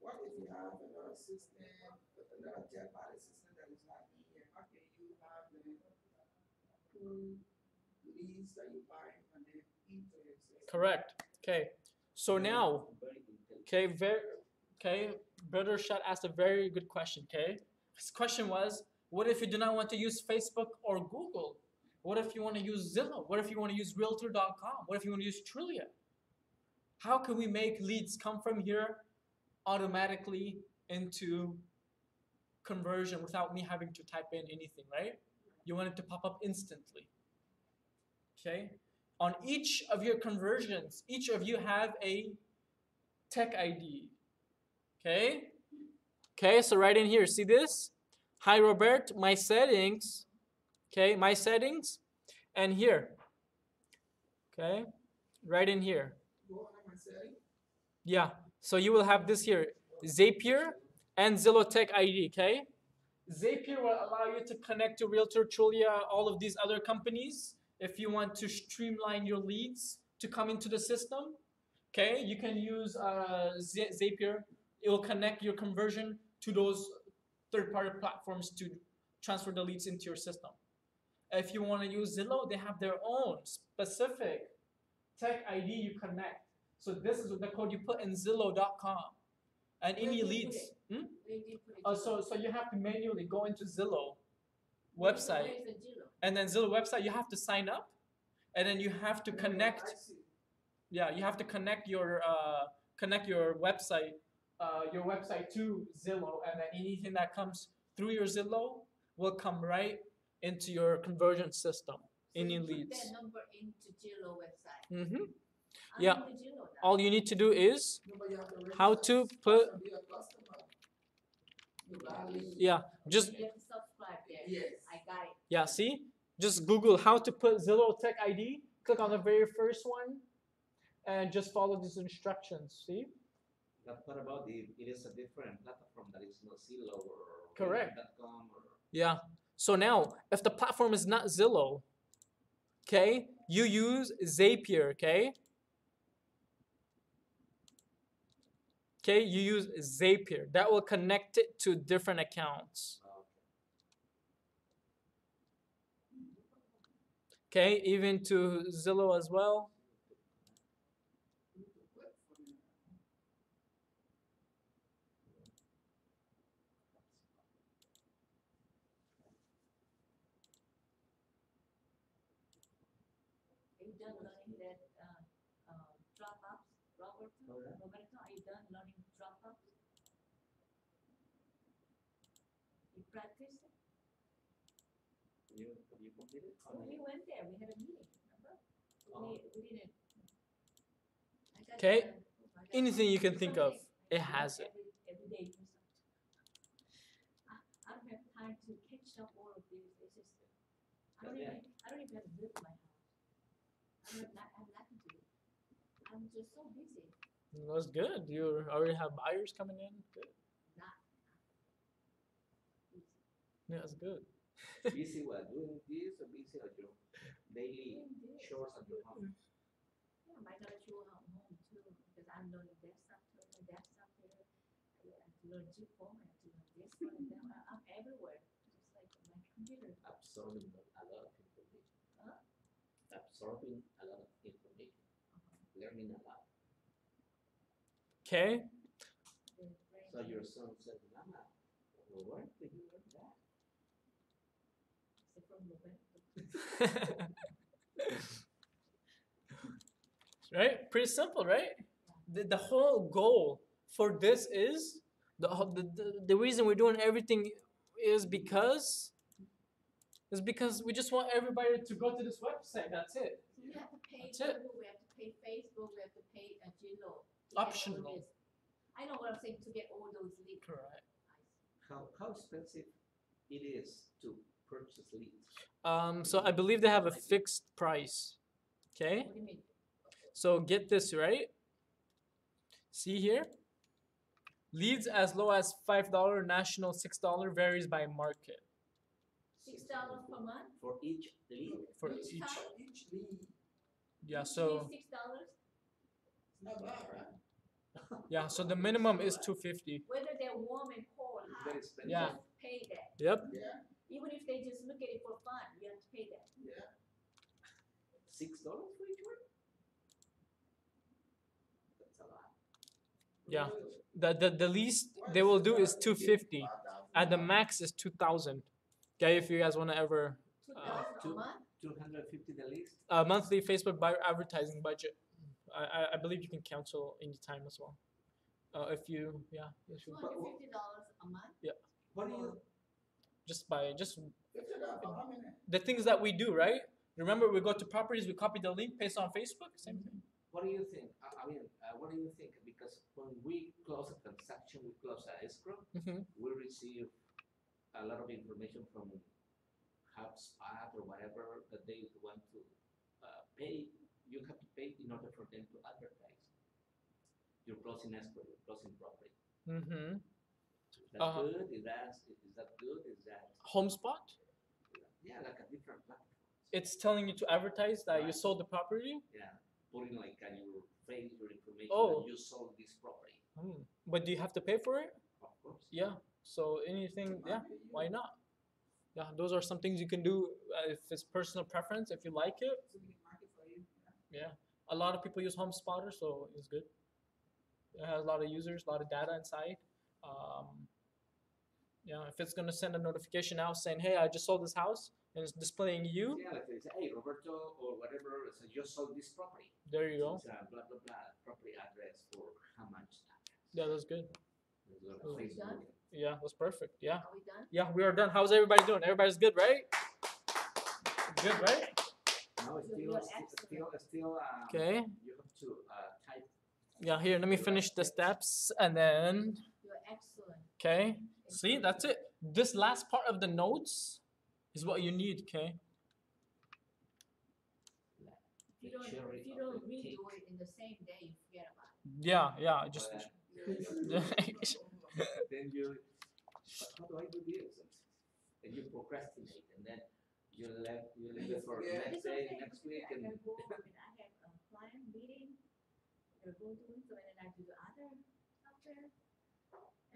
What if you have another system, another third-party system that is not in here? How can you have the full leads that you buy and then into your system? Correct. Okay. So now, Brother Shad asked a very good question. Okay, his question was, what if you do not want to use Facebook or Google? What if you want to use Zillow? What if you want to use Realtor.com? What if you want to use Trillia? How can we make leads come from here automatically into conversion without me having to type in anything, right? You want it to pop up instantly. Okay? On each of your conversions, each of you have a tech ID. Okay? Okay, so right in here, see this? Hi Robert, my settings. Okay, my settings. And here. Okay? Right in here. Go under my setting. Yeah. So you will have this here. Zapier and Zillow Tech ID, okay? Zapier will allow you to connect to Realtor, Trillia, all of these other companies. If you want to streamline your leads to come into the system, okay, you can use Zapier. It will connect your conversion to those third-party platforms to transfer the leads into your system. If you want to use Zillow, they have their own specific tech ID you connect. So this is the code you put in Zillow.com. And any leads. So you have to manually go into Zillow website. And then Zillow website, you have to sign up. And then you have to connect. Yeah, you have to connect your website to Zillow, and then anything that comes through your Zillow will come right into your conversion system. Any leads. Put that number into Zillow website. Mm-hmm. I'm Yeah. in the Zillow now. All you need to do is No, but you have to how register to put. and be a customer. You buy leads. Yeah, just You have to subscribe there. Yes. I got it. yeah. See, just Google how to put Zillow Tech ID. Click on the very first one, and just follow these instructions. See. But what about if it is a different platform that is not Zillow or Correct. .com or Yeah. So now, if the platform is not Zillow, okay, you use Zapier, okay? Okay, you use Zapier. That will connect it to different accounts. Okay, even to Zillow as well. Are you done learning that drop-ups, Roberto? Roberto, are you done learning drop-ups? You practice it? you completed? When we went there, we had a meeting, remember? We didn't. I got Okay, I got anything you can think of, something. it has it. Every day do something. I don't have time to catch up all of this. It's just I don't even have to live in my house. I have nothing to do. I'm just so busy. That's good. You already have buyers coming in. Good. Not busy. Yeah, that's good. Busy what? Doing this or busy at your daily Doing this. chores at your home? Yeah, I gotta show at home too because I'm learning desktop here. I have to learn G-Form, I have to learn this one and that. I'm everywhere, just like my computer. Absorbing a lot of information. Huh? Absorbing a lot of information. Learning a lot. Okay. So your son said, Mama, where did you learn that? Right? Pretty simple, right? The whole goal for this is the reason we're doing everything is because we just want everybody to go to this website. That's it. So we have to pay That's it. Google, we have to pay Facebook, we have to pay Gmail. Optional. I know what I'm saying, to get all those leads. Correct. How expensive it is to purchase leads? So I believe they have a fixed price. Okay. What do you mean? So get this, right? See here? Leads as low as $5, national $6, varies by market. $6 per month? For each lead? For Each each. time? Each lead, Yeah, Each so lead $6? it's not bad, right? yeah, so the minimum is $250. Whether they're warm and cold, It's hot, very expensive. Yeah. you have to pay that. Yep. Yeah, Even if they just look at it for fun, you have to pay that. yeah. $6 for each one? That's a lot. Yeah. Really. The least they will do is $250. At the max is $2,000. Okay, if you guys want to ever 2,000 a two- month? 250 the least? monthly Facebook advertising budget. I believe you can cancel anytime as well. If you if you $250 a month? What do you, just $50 for how many? the things that we do, right? Remember, we go to properties, we copy the link, paste on Facebook, same thing. what do you think? What do you think? Because when we close a transaction, we close a escrow, Mm-hmm. we receive a lot of information from HubSpot or whatever that they want to pay. You have to pay in order for them to advertise. You're closing escrow, you're closing property. Mm-hmm. That's good? Is that good? Is that, HomeSpot, yeah, like a different platform. it's telling you to advertise that you Right. sold the property. Yeah, putting like your face, your information, Oh. that you sold this property. But do you have to pay for it? Of course. Yeah. So anything, yeah, why not? Yeah, those are some things you can do if it's personal preference, if you like it. So we can market for you. Yeah. A lot of people use HomeSpotter, so it's good. It has a lot of users, a lot of data inside. Yeah, if it's gonna send a notification out saying, "Hey, I just sold this house," and it's displaying you, Yeah, like they say, hey, Roberto or whatever, so just sold this property. there you go. It's a blah blah blah property address for how much that is. Yeah, that's good. There's a lot Oh. of Facebook. Yeah, that's perfect. Yeah. Are we done? Yeah, we are done. How's everybody doing? Everybody's good, right? Good, right? No, it's You're still Okay. you have to type. Yeah, here, let me finish the steps and then, You're excellent. okay. See, that's it. This last part of the notes is what you need, okay? If you don't redo it in the same day, you forget about it. Yeah, just, Then you, how do I do this? And you procrastinate, and then you leave it for Yeah. next It's day, okay. next week, I and can go, I have a client meeting, I go to it, so then I do the other software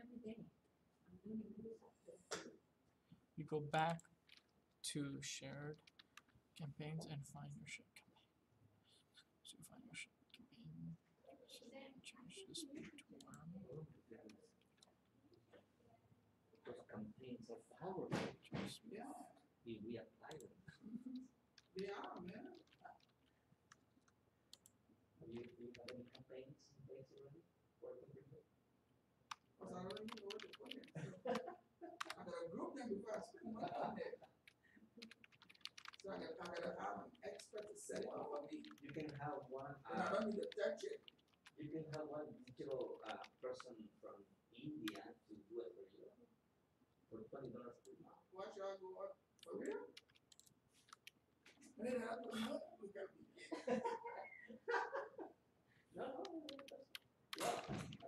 every day. I'm doing new software. you go back to shared campaigns and find your shared campaign. So you find your shared campaign, change this to one. those campaigns are powerful Yeah, if we apply them. they are, man. Do you have any campaigns in place already? Working with it? Because I already know what to put in. I gotta group them before I spend money on it. So I gotta have an expert to set it up for me. You can have one. And I don't need to touch it. You can have one digital person from India to do it for you for $20 per month. Why should I go up? For real? And then I put money, we gotta be No, well,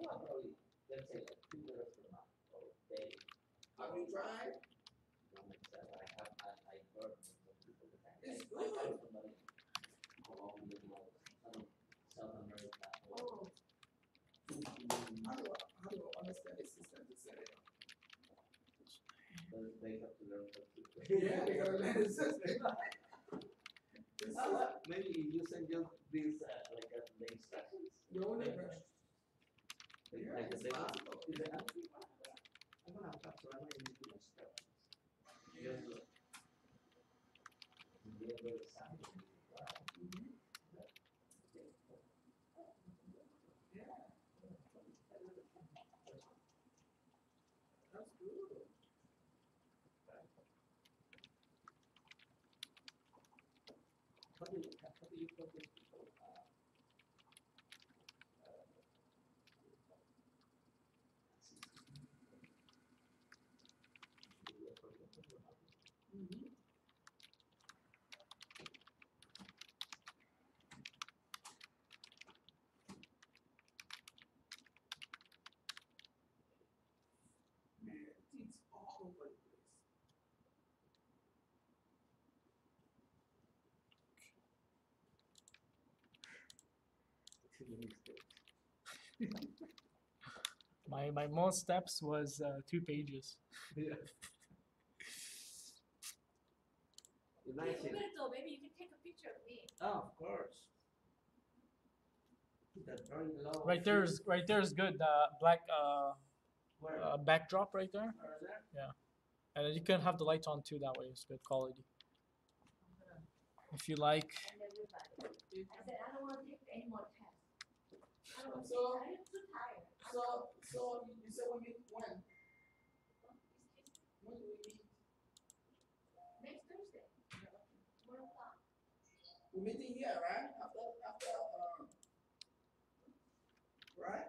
probably let's say like $2 per month or a day. Have you tried? Not myself. I heard from some people that It's I good. heard somebody Colombia, South America. Oh, How do I understand the system to set it up? But they have to learn how to. Yeah, they gotta learn the system. Maybe you send just these like the instructions. The only version. Yeah, Like it's they want possible. to, is it, I'm gonna have to, I'm gonna need to step. Just look. The other side. Mhm. Yeah, that's good. How do you convince people? Mhm. Man, it's all over the place. My most steps was 2 pages. Yeah. Hey, Imagine. Humberto, maybe you can take a picture of me. Oh, of course. That very low. Right there's good. Black Where? backdrop right there, Are there? and then you can have the lights on too. That way, it's good quality. If you like. And everybody. I said, I don't want to take any more tests. I don't want to So- I'm too tired. So you say when do we meet? Next Thursday, 1 o'clock. We're meeting here, right? After right?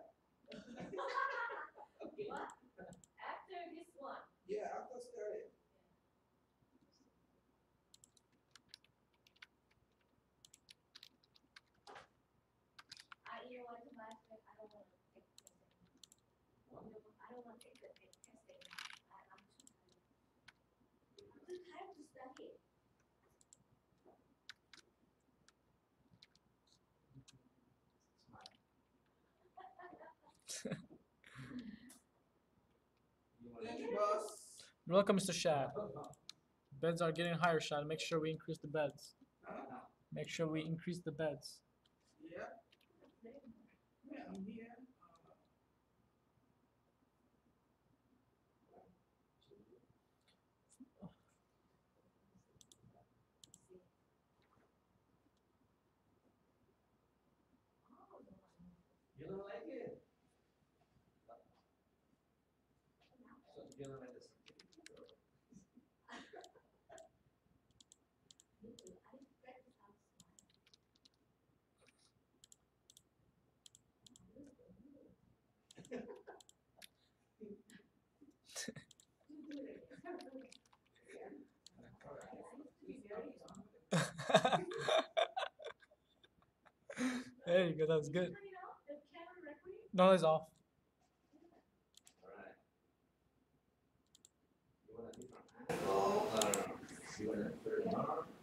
Okay. What? After this one. Yeah, after study. You know what, Tomas, I don't want to take the test anymore. I don't want to take the test anymore. I'm too tired. I'm too tired to study. Smile. You wanna- Thank you, boss. You're welcome, Mr. Shad. Beds are getting higher, Shad. Make sure we increase the beds. Huh? Make sure we increase the beds. Yeah. Yeah, I'm here. You don't like it? So you don't like the certificate or? Me too. I need to practice how to smile. Do it again. I used to be very young. There you go. That was good. Turn it off, the camera recording? No, it's off. Alright. You want a different angle or you want to turn it on?